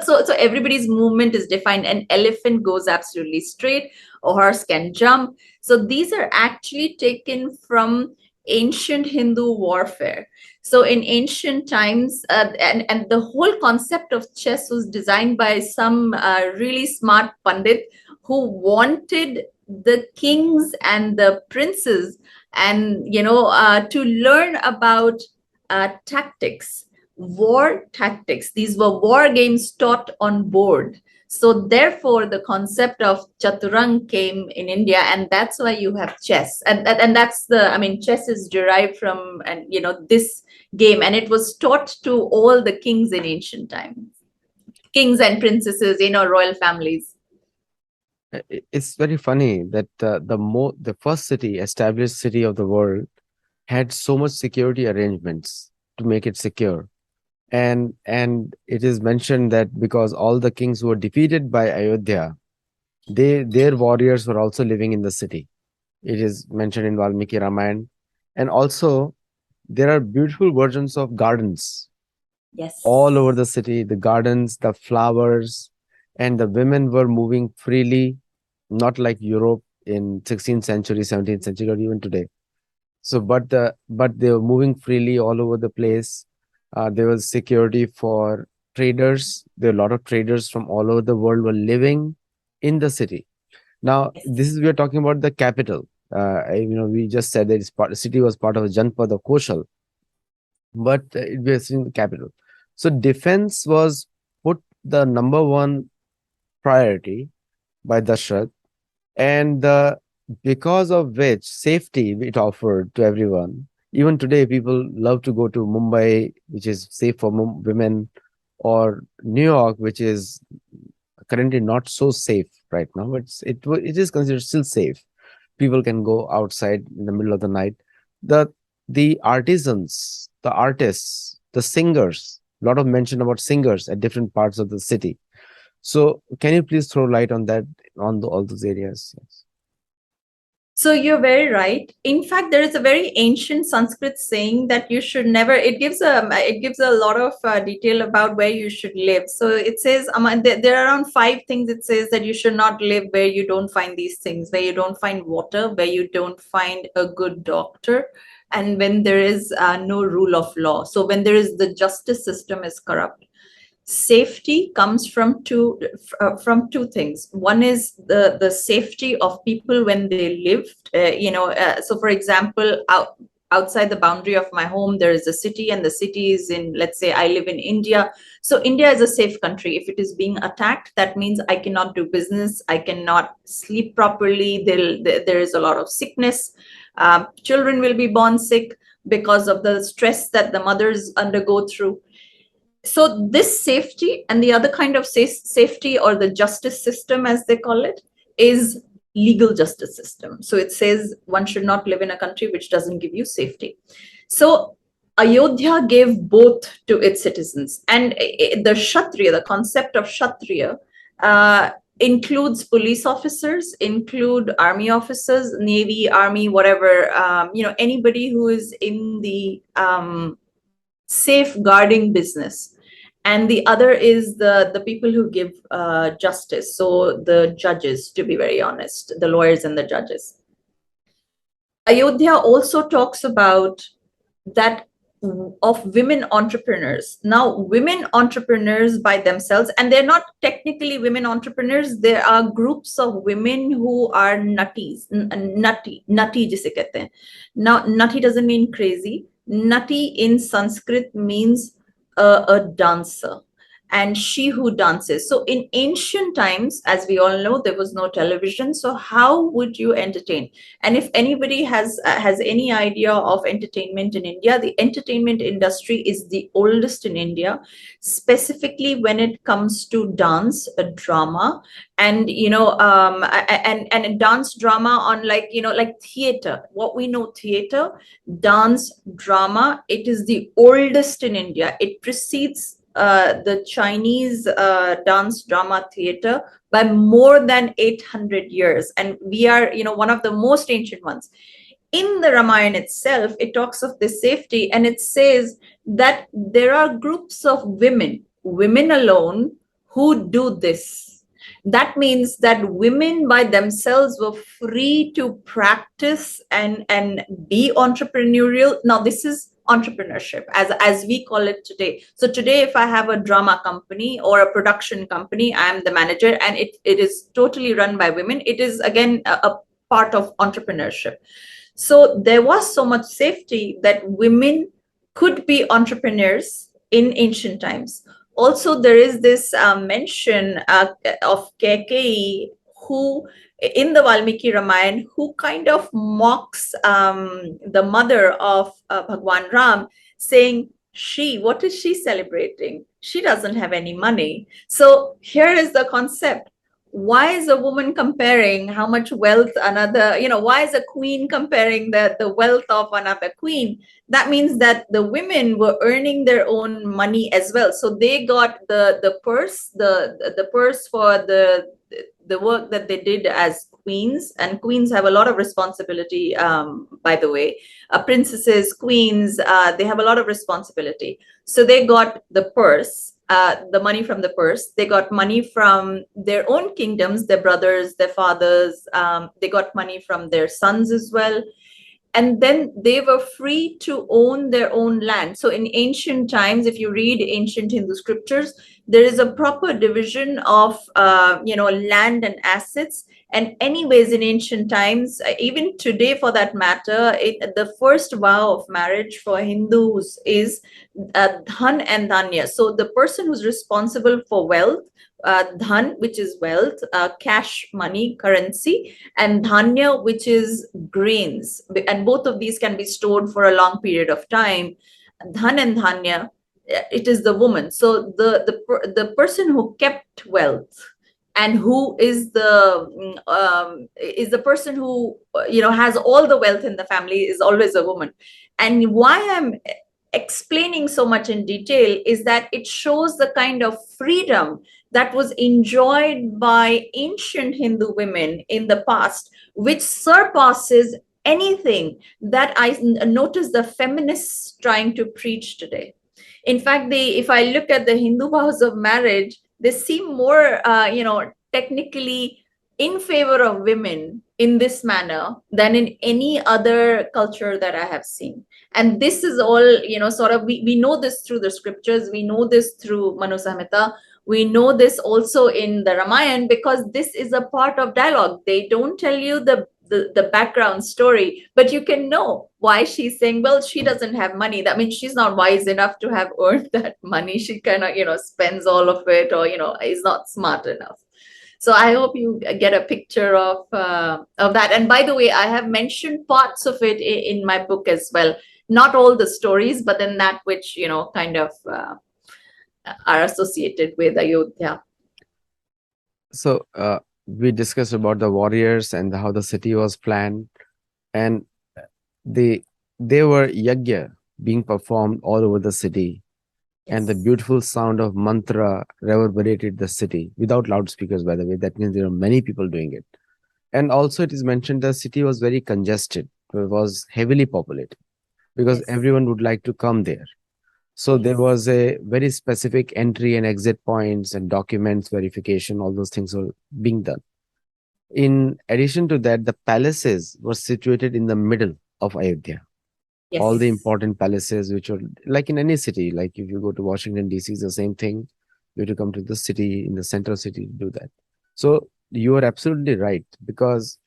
so everybody's movement is defined. An elephant goes absolutely straight. A horse can jump. So these are actually taken from ancient Hindu warfare. So in ancient times, and the whole concept of chess was designed by some really smart pandit who wanted the kings and the princes and to learn about tactics, war tactics. These were war games taught on board. So therefore, the concept of chaturang came in India, and that's why you have chess. And that's chess is derived from this game, and it was taught to all the kings in ancient times, kings and princesses, royal families.
It's very funny that the first established city of the world had so much security arrangements to make it secure. And it is mentioned that because all the kings who were defeated by Ayodhya, their warriors were also living in the city. It is mentioned in Valmiki Ramayana. And also, there are beautiful versions of gardens.
Yes.
All over the city, the gardens, the flowers, and the women were moving freely, not like Europe in 16th century, 17th century, or even today. So, but they were moving freely all over the place. There was security for traders. There were a lot of traders from all over the world were living in the city. Now, we are talking about the capital. We just said that the city was part of a Janpad or Koshal, but it was in the capital. So defense was put the number one priority by Dashrath, and because of which safety it offered to everyone. Even today, people love to go to Mumbai, which is safe for women, or New York, which is currently not so safe right now, but it is considered still safe. People can go outside in the middle of the night. The artisans, the artists, the singers, a lot of mention about singers at different parts of the city. So can you please throw light on that, on all those areas? Yes.
So you're very right. In fact, there is a very ancient Sanskrit saying that you should never. It gives a lot of detail about where you should live. So it says there are around 5 things. It says that you should not live where you don't find these things, where you don't find water, where you don't find a good doctor, and when there is no rule of law. So when there is the justice system is corrupt. Safety comes from two things. One is the safety of people when they live. So for example, outside the boundary of my home, there is a city, and the city is in, let's say I live in India. So India is a safe country. If it is being attacked, that means I cannot do business. I cannot sleep properly. There is a lot of sickness. Children will be born sick because of the stress that the mothers undergo through. So this safety, and the other kind of safety, or the justice system as they call it, is legal justice system. So it says one should not live in a country which doesn't give you safety. So Ayodhya gave both to its citizens. And the Kshatriya, the concept of Kshatriya, includes police officers, include army officers, navy, army, whatever, anybody who is in the safeguarding business. and the other is the people who give justice, so the judges, to be very honest, the lawyers and the judges. Ayodhya also talks about that of women entrepreneurs. Now, women entrepreneurs by themselves, and they're not technically women entrepreneurs, there are groups of women who are nutties, nutty jise kehte hain. Now, nutty doesn't mean crazy. Nutty in Sanskrit means a dancer, and she who dances. So in ancient times, as we all know, there was no television. So how would you entertain? And if anybody has any idea of entertainment in India, the entertainment industry is the oldest in India, specifically when it comes to dance, drama, and and dance drama on, like, like theater. What we know, theater, dance, drama, it is the oldest in India. It precedes the Chinese dance drama theater by more than 800 years. And we are, one of the most ancient ones. In the Ramayana itself, it talks of this safety, and it says that there are groups of women alone, who do this. That means that women by themselves were free to practice and be entrepreneurial. Now, this is entrepreneurship as we call it today. So today, if I have a drama company or a production company, I am the manager, and it is totally run by women. It is, again, a part of entrepreneurship. So there was so much safety that women could be entrepreneurs in ancient times. Also, there is this mention of Keikei, who in the Valmiki Ramayana, who kind of mocks the mother of Bhagwan Ram, saying, what is she celebrating? She doesn't have any money. So here is the concept. Why is a woman comparing how much wealth another, why is a queen comparing the wealth of another queen? That means that the women were earning their own money as well. So they got the purse, the purse for the work that they did as queens. And queens have a lot of responsibility, by the way. Princesses, queens, they have a lot of responsibility. So they got the purse, the money from the purse. They got money from their own kingdoms, their brothers, their fathers. They got money from their sons as well. And then they were free to own their own land. So in ancient times, if you read ancient Hindu scriptures, there is a proper division of land and assets. And anyways, in ancient times, even today for that matter, the first vow of marriage for Hindus is dhan and dhanya. So the person who's responsible for wealth, dhan, which is wealth, cash, money, currency, and dhanya, which is grains. And both of these can be stored for a long period of time. Dhan and dhanya, it is the woman. So the person who kept wealth and who is the person who has all the wealth in the family is always a woman. And why I'm explaining so much in detail is that it shows the kind of freedom that was enjoyed by ancient Hindu women in the past, which surpasses anything that I notice the feminists trying to preach today. In fact, if I look at the Hindu vows of marriage, they seem more, technically in favor of women in this manner than in any other culture that I have seen. And this is all, sort of, we know this through the scriptures, we know this through Manu Samhita, we know this also in the Ramayana, because this is a part of dialogue. They don't tell you the background story, but you can know why she's saying, well, she doesn't have money. That means she's not wise enough to have earned that money. She kind of, spends all of it, or, is not smart enough. So I hope you get a picture of that. And by the way, I have mentioned parts of it in my book as well. Not all the stories, but then that which, kind of are associated with Ayodhya.
So we discussed about the warriors and how the city was planned, and they were yajna being performed all over the city. And the beautiful sound of mantra reverberated the city without loudspeakers, by the way. That means there are many people doing it. And also it is mentioned the city was very congested. It was heavily populated because everyone would like to come there. So there was a very specific entry and exit points and documents verification, all those things were being done. In addition to that, the palaces were situated in the middle of Ayodhya. All the
Yes.
important palaces, which were like in any city, like if you go to Washington, D.C., it's the same thing. You have to come to the city, in the central city to do that. So you are absolutely right, because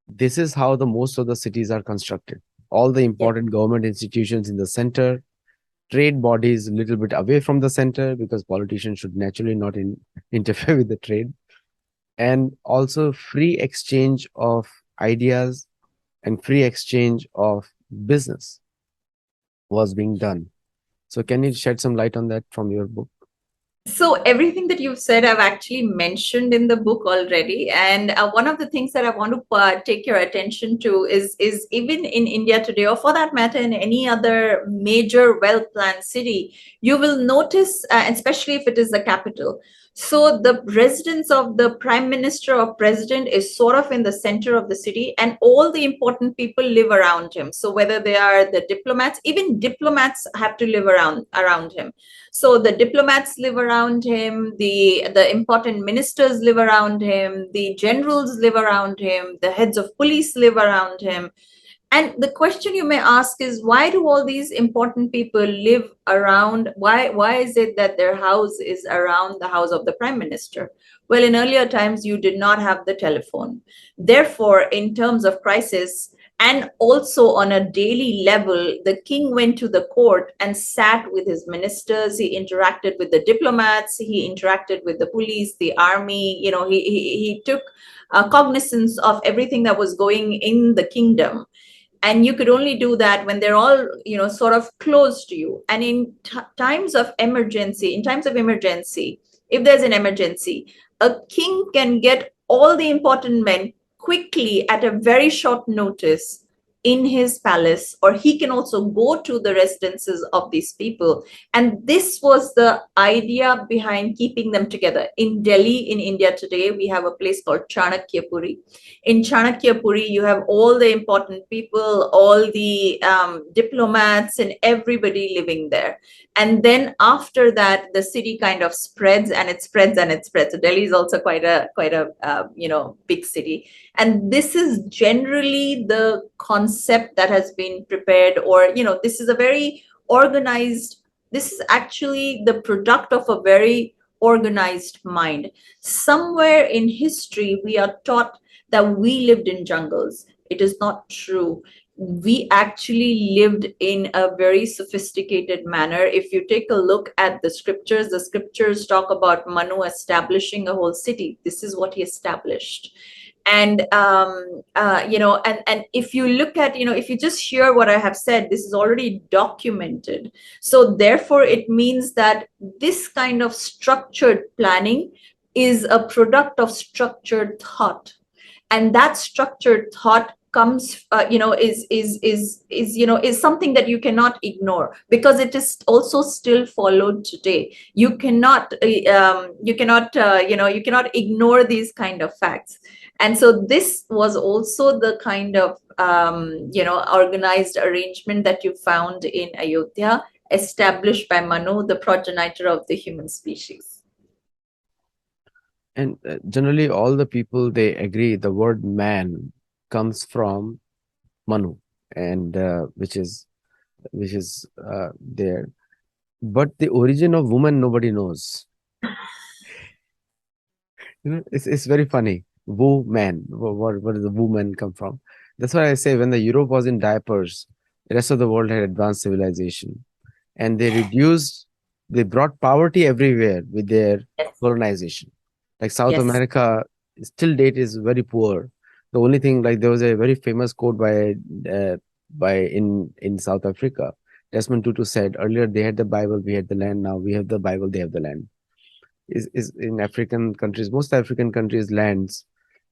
this is how the most of the cities are constructed. All the
Yes.
important government institutions in the center, trade bodies a little bit away from the center, because politicians should naturally not interfere with the trade, and also free exchange of ideas and free exchange of business was being done. So can you shed some light on that from your book?
So everything that you've said, I've actually mentioned in the book already. And one of the things that I want to take your attention to is even in India today, or for that matter, in any other major well-planned city, you will notice, especially if it is the capital. So the residence of the prime minister or president is sort of in the center of the city, and all the important people live around him. So whether they are the diplomats, even diplomats have to live around him. So the diplomats live around him, the important ministers live around him, the generals live around him, the heads of police live around him. And the question you may ask is, why do all these important people live around? Why is it that their house is around the house of the prime minister? Well, in earlier times, you did not have the telephone. Therefore, in terms of crisis, and also on a daily level, the king went to the court and sat with his ministers. He interacted with the diplomats. He interacted with the police, the army. He took cognizance of everything that was going in the kingdom, and you could only do that when they're all sort of close to you. And in times of emergency, if there's an emergency, a king can get all the important men quickly at a very short notice in his palace, or he can also go to the residences of these people. And this was the idea behind keeping them together. In Delhi, in India today, we have a place called Chanakyapuri. In Chanakyapuri, you have all the important people, all the diplomats, and everybody living there. And then after that, the city kind of spreads and it spreads and it spreads. So Delhi is also quite a big city. And this is generally the concept that has been prepared, or this is a very organized. This is actually the product of a very organized mind. Somewhere in history, we are taught that we lived in jungles. It is not true. We actually lived in a very sophisticated manner. If you take a look at the scriptures talk about Manu establishing a whole city. This is what he established. And and if you look at, if you just hear what I have said, this is already documented. So therefore it means that this kind of structured planning is a product of structured thought, and that structured thought comes is something that you cannot ignore, because it is also still followed today. You cannot ignore these kind of facts. And so this was also the kind of organized arrangement that you found in Ayodhya, established by Manu, the progenitor of the human species.
And generally, all the people, they agree the word man comes from Manu, and which is there. But the origin of woman, nobody knows. It's very funny. Woman, where does the woman come from? That's why I say when the Europe was in diapers, the rest of the world had advanced civilization, and they brought poverty everywhere with their
Yes.
colonization. Like South
Yes.
America, still date is very poor. The only thing, like there was a very famous quote by in South Africa. Desmond Tutu said earlier, they had the Bible, we had the land. Now we have the Bible, they have the land. Is in African countries, most African countries, lands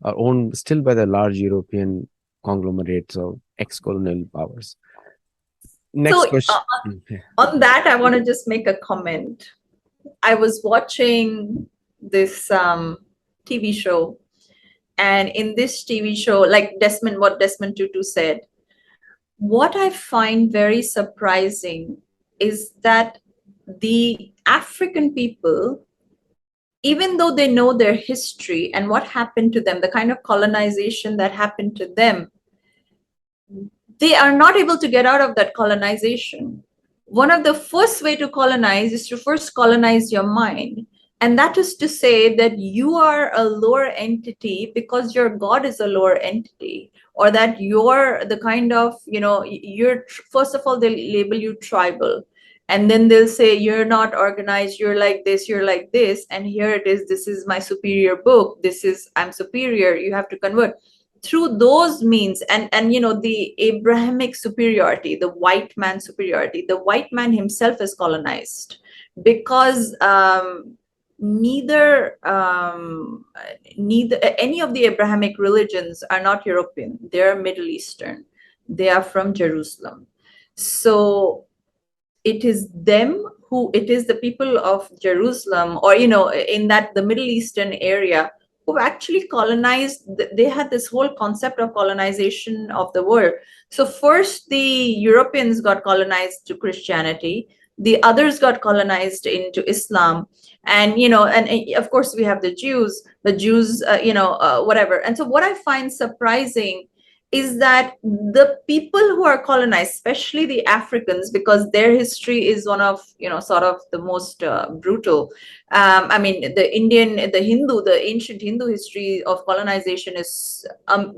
are owned still by the large European conglomerates of ex-colonial powers. Next
So
question.
on that, I want to just make a comment. I was watching this TV show, and in this TV show, like what Desmond Tutu said, what I find very surprising is that the African people, even though they know their history and what happened to them, the kind of colonization that happened to them, they are not able to get out of that colonization. One of the first way to colonize is to first colonize your mind. And that is to say that you are a lower entity because your God is a lower entity, or that you're the kind of, you're, first of all, they label you tribal. And then they'll say, you're not organized, you're like this, you're like this. And here it is, this is my superior book. This is, I'm superior, you have to convert through those means. And the Abrahamic superiority, the white man superiority, the white man himself is colonized because neither any of the Abrahamic religions are not European. They're Middle Eastern. They are from Jerusalem. So it is the people of Jerusalem, or in that the Middle Eastern area, who actually colonized. They had this whole concept of colonization of the world. So first the Europeans got colonized to Christianity, the others got colonized into Islam, and of course we have the Jews, whatever. And so what I find surprising is that the people who are colonized, especially the Africans, because their history is one of, sort of the most brutal. I mean, the ancient Hindu history of colonization is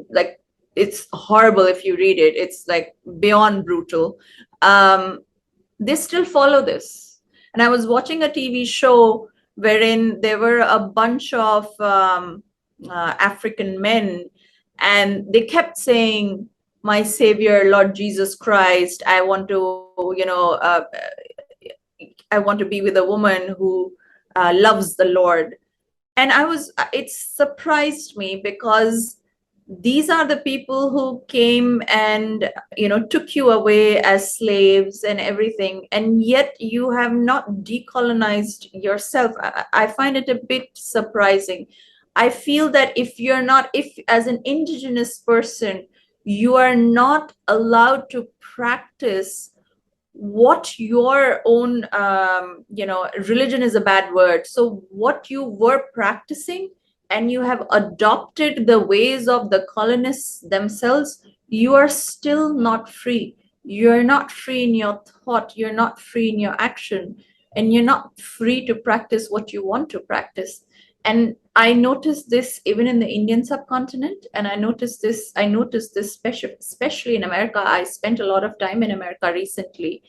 like, it's horrible if you read it. It's like beyond brutal. They still follow this. And I was watching a TV show wherein there were a bunch of African men, and they kept saying, my savior, Lord Jesus Christ, I want to, I want to be with a woman who loves the Lord. And it surprised me, because these are the people who came and took you away as slaves and everything, and yet you have not decolonized yourself. I find it a bit surprising. I feel that if as an indigenous person, you are not allowed to practice what your own religion is a bad word, so what you were practicing, and you have adopted the ways of the colonists themselves, you are still not free. You're not free in your thought, you're not free in your action, and you're not free to practice what you want to practice. And I noticed this even in the Indian subcontinent, and I noticed this especially in America. I spent a lot of time in America recently,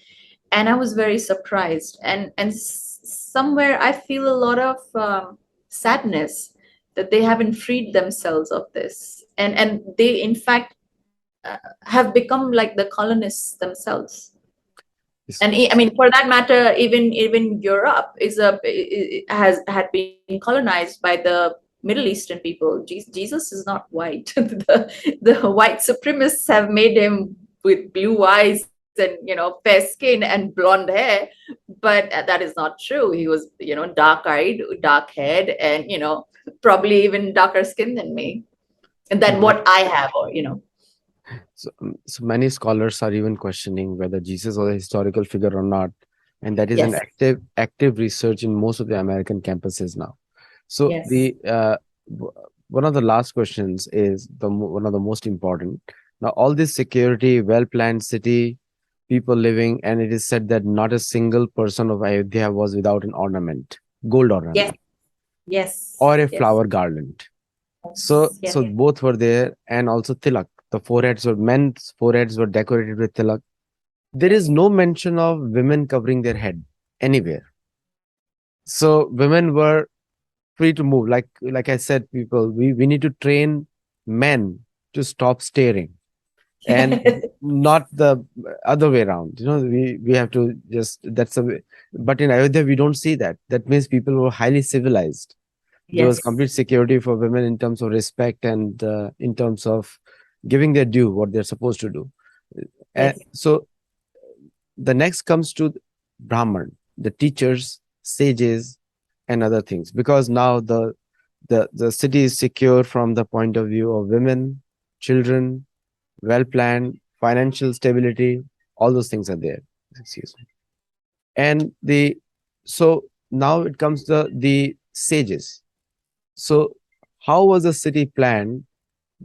and I was very surprised. And somewhere I feel a lot of sadness that they haven't freed themselves of this, and they in fact have become like the colonists themselves.
Yes.
And I mean, for that matter, even Europe has had been colonized by the Middle Eastern people. Jesus is not white. The white supremacists have made him with blue eyes and fair skin and blonde hair, but that is not true. He was dark-eyed, dark-haired, and probably even darker skin than me, and than what I have, or
So many scholars are even questioning whether Jesus was a historical figure or not, and that is an
Yes.
active research in most of the American campuses now. So
Yes.
one of the last questions is one of the most important. Now, all this security, well-planned city, people living, and it is said that not a single person of Ayodhya was without an ornament, gold ornament,
Yes.
or a
Yes.
flower garland. So
Yes.
both were there, and also tilak. The men's foreheads were decorated with tilak. There is no mention of women covering their head anywhere. So women were free to move. Like I said, people, we need to train men to stop staring, and not the other way around. We have to just, that's a way. But in Ayodhya, we don't see that. That means people were highly civilized. There was complete
Yes.
security for women in terms of respect, and in terms of giving their due, what they're supposed to do. And
Yes.
so the next comes to Brahman, the teachers, sages, and other things, because now the city is secure from the point of view of women, children, well planned, financial stability. All those things are there. Excuse me. And So now it comes to the sages. So how was the city planned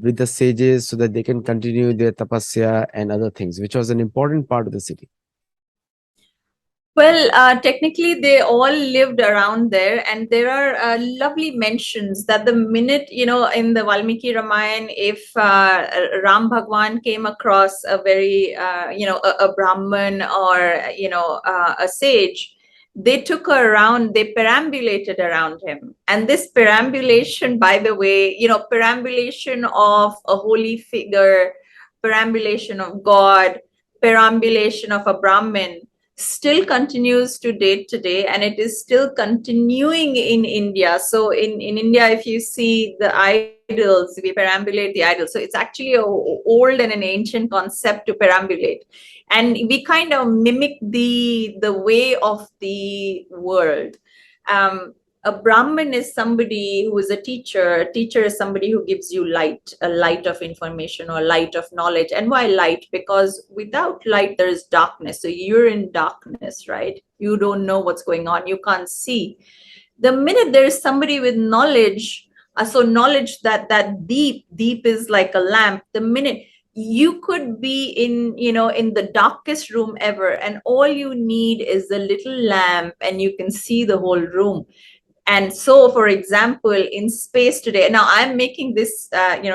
with the sages so that they can continue their tapasya and other things, which was an important part of the city?
Well, technically, they all lived around there, and there are lovely mentions that the minute, in the Valmiki Ramayana, if Ram Bhagwan came across a very, a Brahmin or, a sage, they took her around, they perambulated around him. And this perambulation, by the way, perambulation of a holy figure, perambulation of God, perambulation of a Brahmin still continues to date today, and it is still continuing in India. So in India, if you see the idols, we perambulate the idols. So it's actually a old and an ancient concept to perambulate, and we kind of mimic the way of the world. A Brahmin is somebody who is a teacher. A teacher is somebody who gives you light, a light of information or light of knowledge. And why light? Because without light, there is darkness. So you're in darkness, right? You don't know what's going on. You can't see. The minute there is somebody with knowledge, so knowledge, that deep is like a lamp. The minute you could be in the darkest room ever, and all you need is a little lamp, and you can see the whole room. And so, for example, in space today, now I'm making this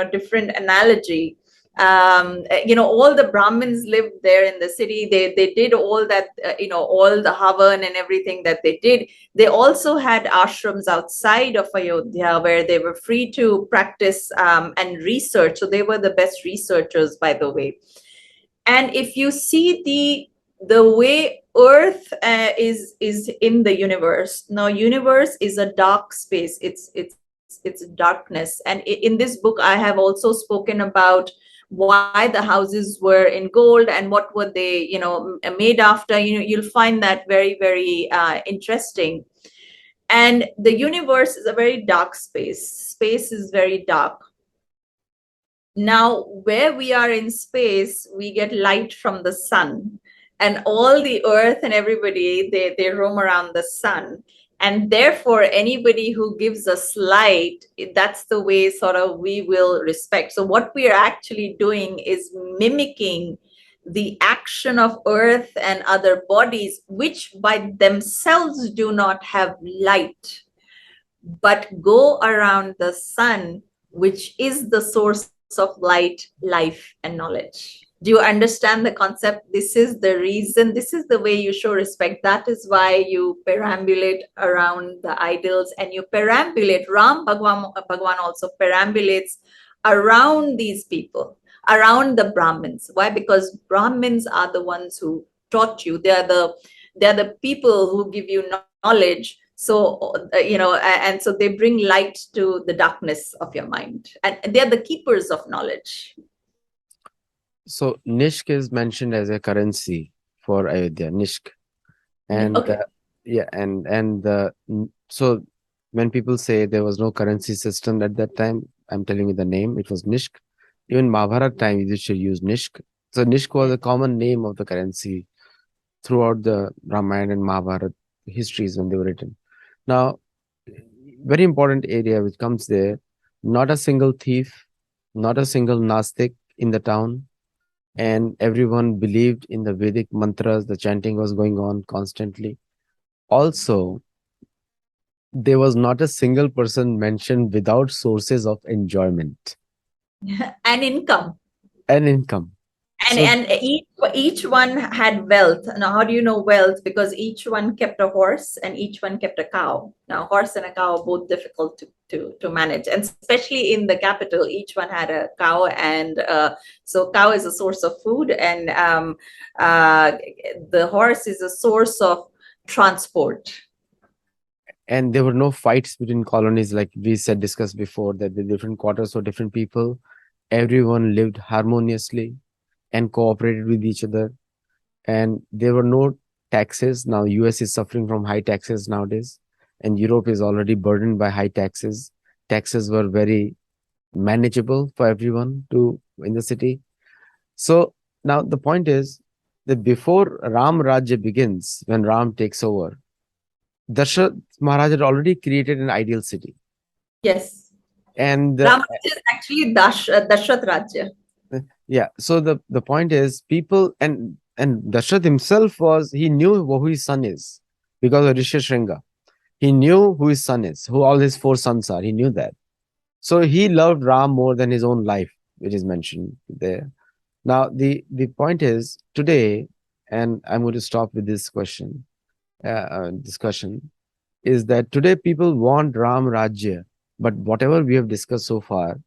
different analogy. All the Brahmins lived there in the city. They did all that, all the havan and everything that they did. They also had ashrams outside of Ayodhya where they were free to practice and research. So they were the best researchers, by the way. And if you see the way earth is in the universe, now universe is a dark space. It's darkness. And in this book I have also spoken about why the houses were in gold and what were they made after. You'll find that very, very interesting. And the universe is a very dark space. Space is very dark. Now, where we are in space, we get light from the sun, and all the earth and everybody, they roam around the sun. And therefore, anybody who gives us light, that's the way sort of we will respect. So what we are actually doing is mimicking the action of earth and other bodies, which by themselves do not have light, but go around the sun, which is the source of light, life, and knowledge. Do you understand the concept? This is the reason, this is the way you show respect. That is why you perambulate around the idols, and you perambulate. Bhagwan also perambulates around these people, around the Brahmins. Why? Because Brahmins are the ones who taught you. They're the people who give you knowledge. So and so they bring light to the darkness of your mind, and they're the keepers of knowledge.
So Nishk is mentioned as a currency for Ayodhya, Nishk. And
Okay.
yeah, so when people say there was no currency system at that time, I'm telling you the name, it was Nishk. Even Mahabharata time, you should use Nishk. So Nishk was a common name of the currency throughout the Ramayana and Mahabharata histories when they were written. Now, very important area which comes there, not a single thief, not a single Nastik in the town, and everyone believed in the Vedic mantras. The chanting was going on constantly. Also, there was not a single person mentioned without sources of enjoyment
And income.
and income.
and
So,
and each one had wealth. Now, how do you know wealth? Because each one kept a horse and each one kept a cow. Now, horse and a cow are both difficult to manage, and especially in the capital, each one had a cow. And so cow is a source of food, and uh, the horse is a source of transport.
and there were no fights between colonies like we said, discussed before, that the different quarters for different people. Everyone lived harmoniously and cooperated with each other. And there were no taxes. Now, US is suffering from high taxes nowadays, and Europe is already burdened by high taxes. Taxes were very manageable for everyone to in the city. So now the point is that before Ram Rajya begins, when Ram takes over, Dasharatha Maharaj had already created an ideal city.
Yes.
And
Ramaraj is actually Dashrath Rajya.
yeah, so the point is people, and Dashrath himself he knew who his son is because of Rishi Shringa. He knew who his son is, who all his four sons are. He knew that. So he loved Ram more than his own life, which is mentioned there. Now, the point is today, and I'm going to stop with this discussion, is that today people want Ram Rajya, but whatever we have discussed so far,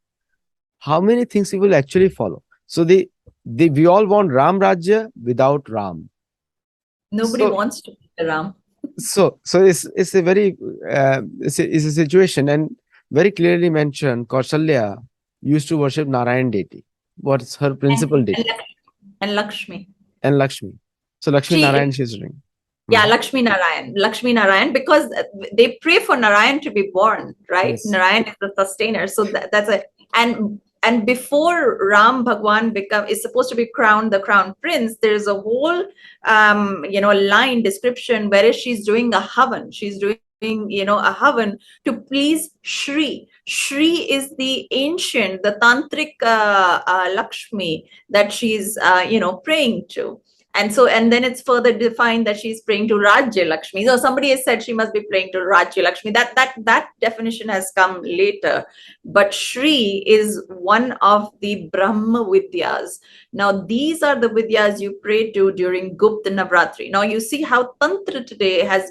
how many things we will actually follow? So we all want Ram Rajya without Ram.
Nobody
So
wants to be Ram.
so it's a very it's a situation, and very clearly mentioned. Kausalya used to worship Narayan deity. What's her principal
And
deity?
and Lakshmi.
And Lakshmi. So Lakshmi
She
Narayan she's doing.
Yeah,
Mhm.
Lakshmi Narayan, because they pray for Narayan to be born, right?
Yes.
Narayan is the sustainer. So that's a and before Ram Bhagwan is supposed to be crowned the crown prince, there's a whole line description where she's doing a havan. She's doing a havan to please Shri. Shri is the ancient, the tantric Lakshmi that she's praying to. And then it's further defined that she's praying to Rajya Lakshmi. So somebody has said she must be praying to Rajya Lakshmi. That definition has come later. But Shri is one of the Brahma Vidyas. Now, these are the Vidyas you pray to during Gupta Navratri. Now, you see how Tantra today has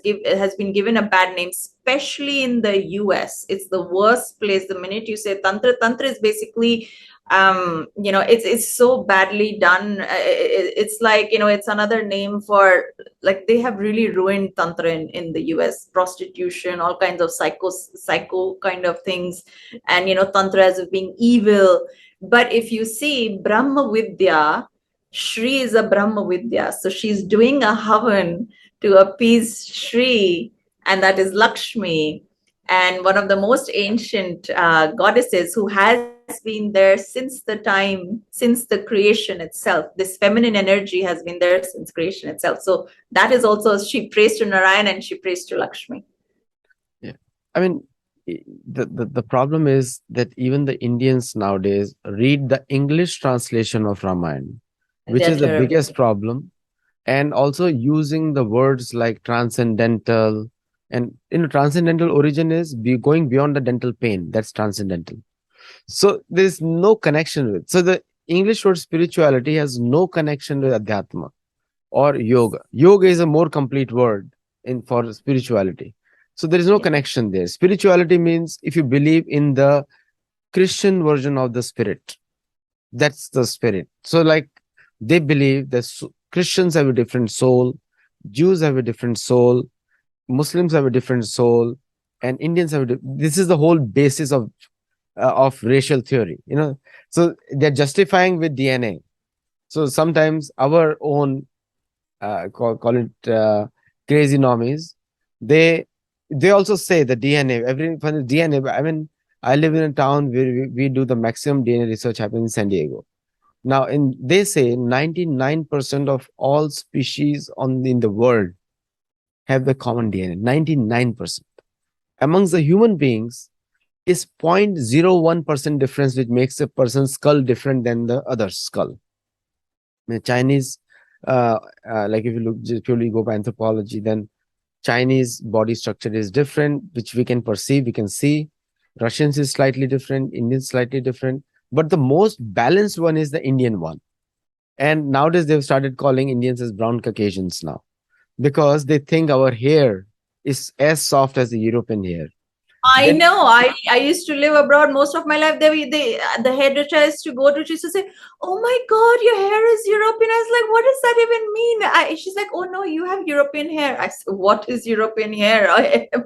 been given a bad name, especially in the US. It's the worst place. The minute you say Tantra is basically it's so badly done. It's like it's another name for, like, they have really ruined tantra in the US. Prostitution, all kinds of psycho kind of things, and tantra as of being evil. But if you see Brahma Vidya, Shri is a Brahma Vidya, so she's doing a havan to appease Shri, and that is Lakshmi, and one of the most ancient goddesses who has been there since the creation itself. This feminine energy has been there since creation itself. So that is also, she prays to Narayan and she prays to Lakshmi.
Yeah. I mean, the problem is that even the Indians nowadays read the English translation of Ramayana,
And
which
they're
is the
terrible.
biggest problem, and also using the words like transcendental. And transcendental origin is going beyond the dental pain. That's transcendental. So there's no connection with. So the English word spirituality has no connection with adhyatma or yoga. Yoga is a more complete word in for spirituality. So there is no
Yeah.
connection there. Spirituality means if you believe in the Christian version of the spirit, that's the spirit. So like they believe that Christians have a different soul, Jews have a different soul, Muslims have a different soul, and Indians have this is the whole basis of racial theory. So they're justifying with DNA. So sometimes our own call it crazy normies, they they also say the DNA, everything from the DNA. I mean, I live in a town where we do the maximum DNA research happens in San Diego. Now, they say 99% of all species in the world have the common DNA. 99%. Amongst the human beings is 0.01% difference, which makes a person's skull different than the other skull. Chinese, like if you look just purely go by anthropology, then Chinese body structure is different, which we can perceive, we can see. Russians is slightly different, Indians slightly different, but the most balanced one is the Indian one. And nowadays they've started calling Indians as brown Caucasians now because they think our hair is as soft as the European hair.
I
Then
know. I used to live abroad most of my life. The hairdresser I used to go to, she used to say, "Oh my God, your hair is European." I was like, "What does that even mean?" She's like, "Oh no, you have European hair." I said, "What is European hair?"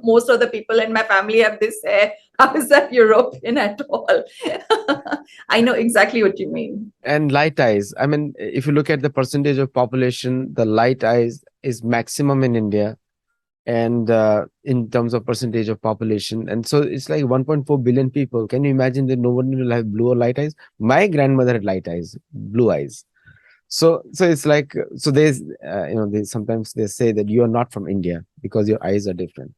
Most of the people in my family have this hair. How is that European at all? I know exactly what you mean.
and light eyes. I mean, if you look at the percentage of population, the light eyes is maximum in India, and in terms of percentage of population, and so it's like 1.4 billion people. Can you imagine that no one will have blue or light eyes? My grandmother had light eyes, blue eyes. So it's like, so there's they sometimes they say that you are not from India because your eyes are different.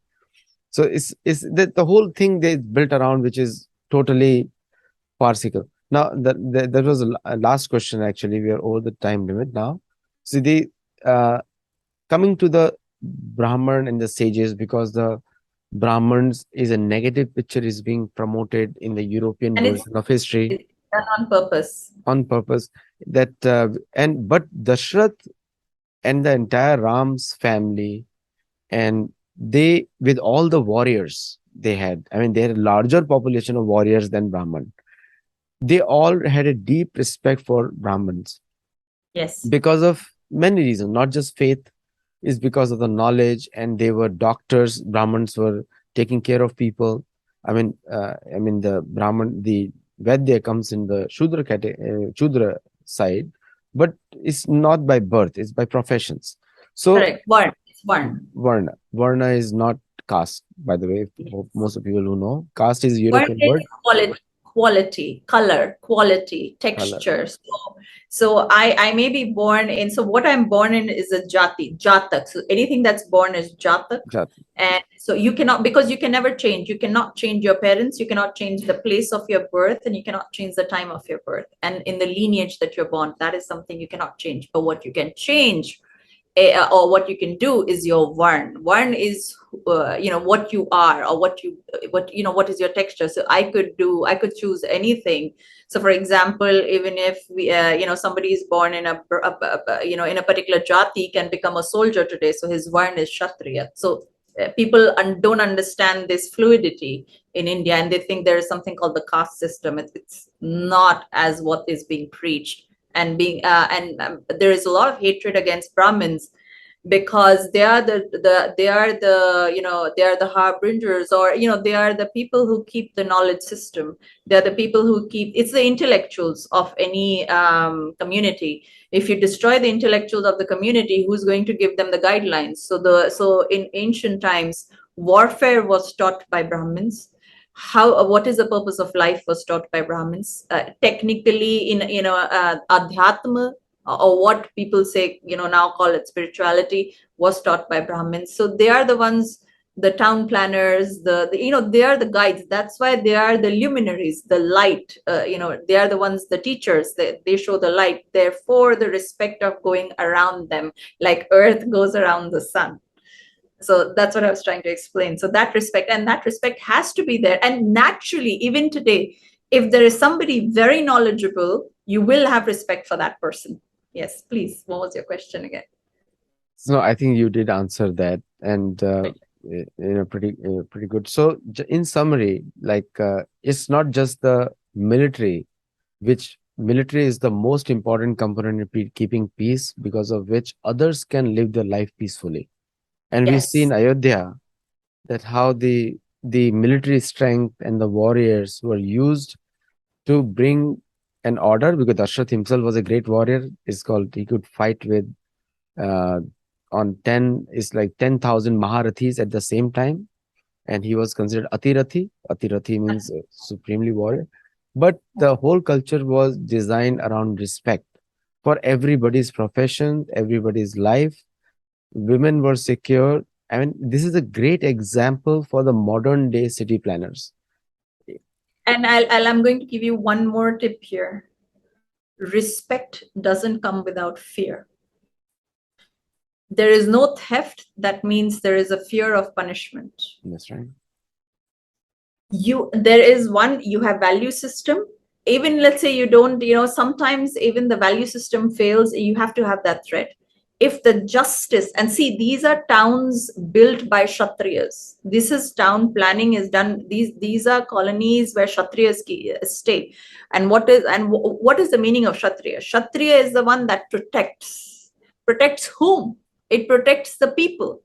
So it's the whole thing they built around, which is totally farcical. Now, that was a last question. Actually, we are over the time limit now. So the uh, coming to the Brahman and the sages, because the Brahmins is a negative picture is being promoted in the European
And
version of history
it's done on purpose.
on purpose. That and but Dashrath and the entire Ram's family, and they, with all the warriors they had, I mean, they had a larger population of warriors than Brahman. They all had a deep respect for Brahmins
Yes,
because of many reasons, not just faith, is because of the knowledge, and they were doctors. Brahmins were taking care of people. I mean the Brahman, the Vaidya comes in the Shudra side, but it's not by birth; it's by professions. So
correct. One. It's one.
Varna is not caste, by the way. Hope
Yes.
most of people who know, caste is a
One
European
is
word.
quality, color, quality,
Color,
texture. So I may be born in. So what I'm born in is a jati, jatak. So anything that's born is jatak,
jati.
and so you cannot, because you can never change. You cannot change your parents. You cannot change the place of your birth, and you cannot change the time of your birth. And in the lineage that you're born, that is something you cannot change. But what you can change, or what you can do, is your varn. Varn is what you are, or what is your texture. So I could choose anything. So for example, even if somebody is born in in a particular jati, can become a soldier today, so his varn is kshatriya. So people don't understand this fluidity in India, and they think there is something called the caste system. It's not as what is being preached. And there is a lot of hatred against Brahmins, because they are the harbingers, or they are the people who keep the knowledge system. They're the people who keep, it's the intellectuals of any community. If you destroy the intellectuals of the community, who's going to give them the guidelines? So in ancient times, warfare was taught by Brahmins. What is the purpose of life was taught by Brahmins. Technically, in adhyatma, or what people say, now call it spirituality, was taught by Brahmins. So they are the ones, the town planners, they are the guides. That's why they are the luminaries, the light. They are the ones, the teachers. They show the light. Therefore, the respect of going around them, like Earth goes around the sun. So that's what I was trying to explain. So that respect has to be there. And naturally, even today, if there is somebody very knowledgeable, you will have respect for that person. Yes, please. What was your question again?
So I think you did answer that, and pretty good. So in summary, like it's not just the military, which military is the most important component in keeping peace, because of which others can live their life peacefully. And we see in
Yes.
Ayodhya that how the military strength and the warriors were used to bring an order, because Dashrath himself was a great warrior. It's called, he could fight with uh, on 10 is like 10,000 Maharathis at the same time, and he was considered Atirathi. Atirathi means supremely warrior. But the whole culture was designed around respect for everybody's profession, everybody's life. Women were secure. I mean, this is a great example for the modern day city planners.
And I'm going to give you one more tip here. Respect doesn't come without fear. There is no theft. That means there is a fear of punishment.
That's right.
You have value system. Even let's say you don't, sometimes even the value system fails, you have to have that threat. If the justice, and see, these are towns built by Kshatriyas. This is town planning is done. These are colonies where Kshatriyas stay. And what is the meaning of Kshatriya? Kshatriya is the one that protects whom? It protects the people.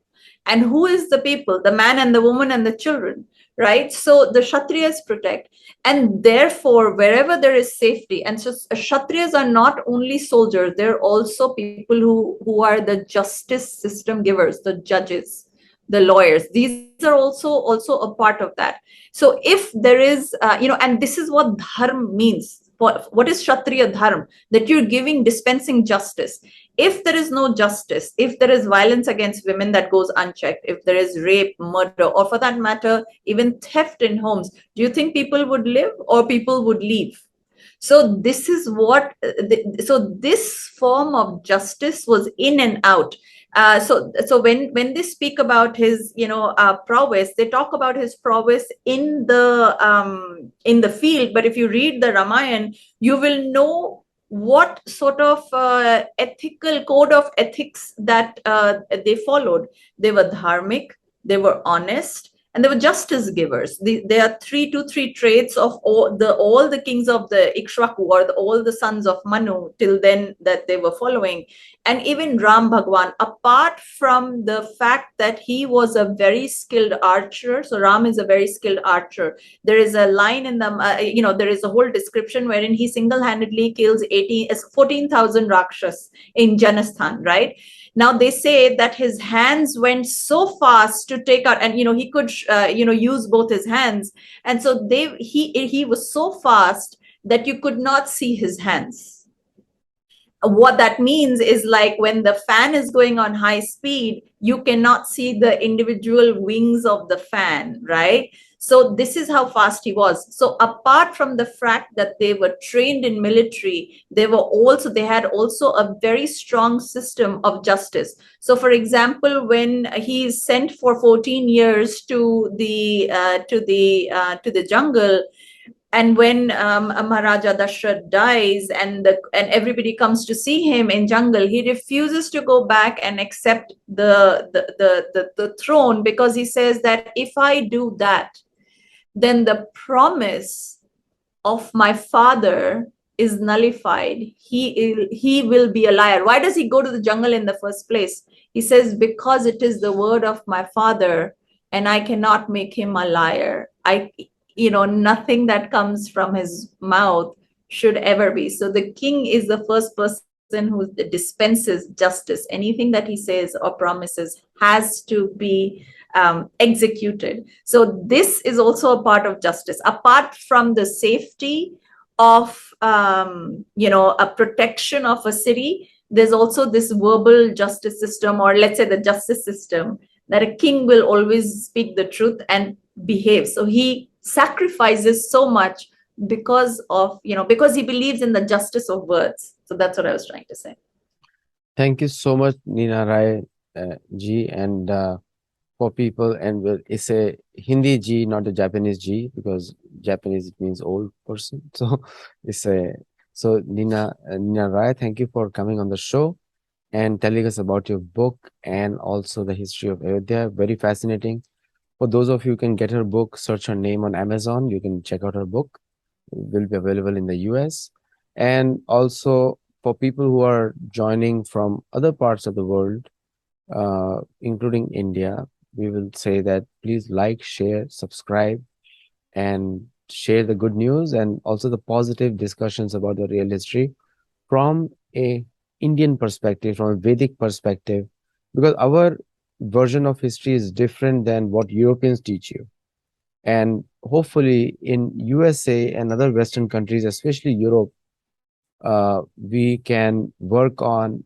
And who is the people? The man and the woman and the children, right? So the Kshatriyas protect, and therefore wherever there is safety. And so Kshatriyas are not only soldiers, they're also people who are the justice system givers, the judges, the lawyers. These are also a part of that. So if there is and this is what dharma means. what is Kshatriya Dharma? That you're dispensing justice. If there is no justice, if there is violence against women that goes unchecked, if there is rape, murder, or for that matter, even theft in homes, do you think people would live or people would leave? So this is what, so this form of justice was in and out. So when they speak about his prowess, they talk about his prowess in the field. But if you read the Ramayana, you will know what sort of ethical code of ethics that they followed. They were dharmic, they were honest, and they were justice givers. There are three traits of all the kings of the Ikshvaku, or all the sons of Manu till then, that they were following. And even Ram Bhagwan, apart from the fact that he was a very skilled archer, so Ram is a very skilled archer. There is a line in the, there is a whole description wherein he single-handedly kills 14,000 Rakshas in Janasthan, right? Now they say that his hands went so fast to take out, and he could use both his hands, and so he was so fast that you could not see his hands. What that means is, like, when the fan is going on high speed, you cannot see the individual wings of the fan, right? So this is how fast he was. So apart from the fact that they were trained in military, they had also a very strong system of justice. So for example, when he's sent for 14 years to the jungle, and when Maharaja Dashrath dies, and everybody comes to see him in jungle, he refuses to go back and accept the throne, because he says that if I do that, then the promise of my father is nullified. He will be a liar. Why does he go to the jungle in the first place? He says, because it is the word of my father, and I cannot make him a liar. Nothing that comes from his mouth should ever be. So the king is the first person who dispenses justice. Anything that he says or promises has to be executed. So this is also a part of justice. Apart from the safety of a protection of a city, there's also this verbal justice system, or let's say the justice system, that a king will always speak the truth and behave. So he sacrifices so much because he believes in the justice of words. So that's what I was trying to say.
Thank you so much, Neena Rai ji, and for people, and it's a Hindi ji, not a Japanese ji, because Japanese means old person. So Neena Rai, thank you for coming on the show and telling us about your book and also the history of Ayodhya. Very fascinating. For those of you who can get her book, search her name on Amazon. You can check out her book. It will be available in the US. And also for people who are joining from other parts of the world, including India, we will say that please like, share, subscribe, and share the good news and also the positive discussions about the real history from a Indian perspective, from a Vedic perspective, because our version of history is different than what Europeans teach you. And hopefully in USA and other Western countries, especially Europe, we can work on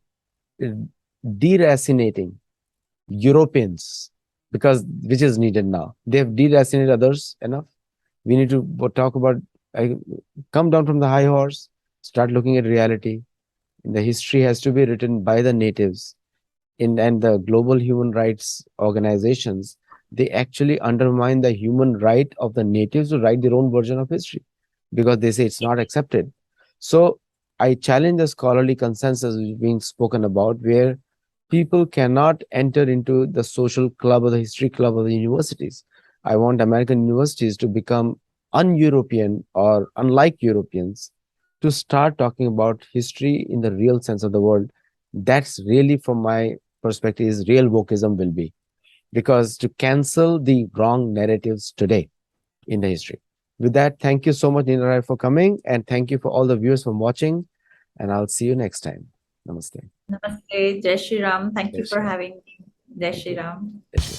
deracinating Europeans, because which is needed now. They've deracinated others enough. We need to talk about, come down from the high horse, start looking at reality. The history has to be written by the natives. And the global human rights organizations, they actually undermine the human right of the natives to write their own version of history, because they say it's not accepted. So I challenge the scholarly consensus which is being spoken about, where people cannot enter into the social club or the history club of the universities. I want American universities to become un-European or unlike Europeans, to start talking about history in the real sense of the word. That's really, from my perspective, is real wokeism will be, because to cancel the wrong narratives today in the history. With that, thank you so much, Neena Rai, for coming, and thank you for all the viewers for watching, and I'll see you next time. Namaste.
Namaste. Jai Shri Ram. Thank
Jai
you
Shri
for
Ram.
having me. Jai
Thank
Shri
you.
Ram.
Jai Shri Ram.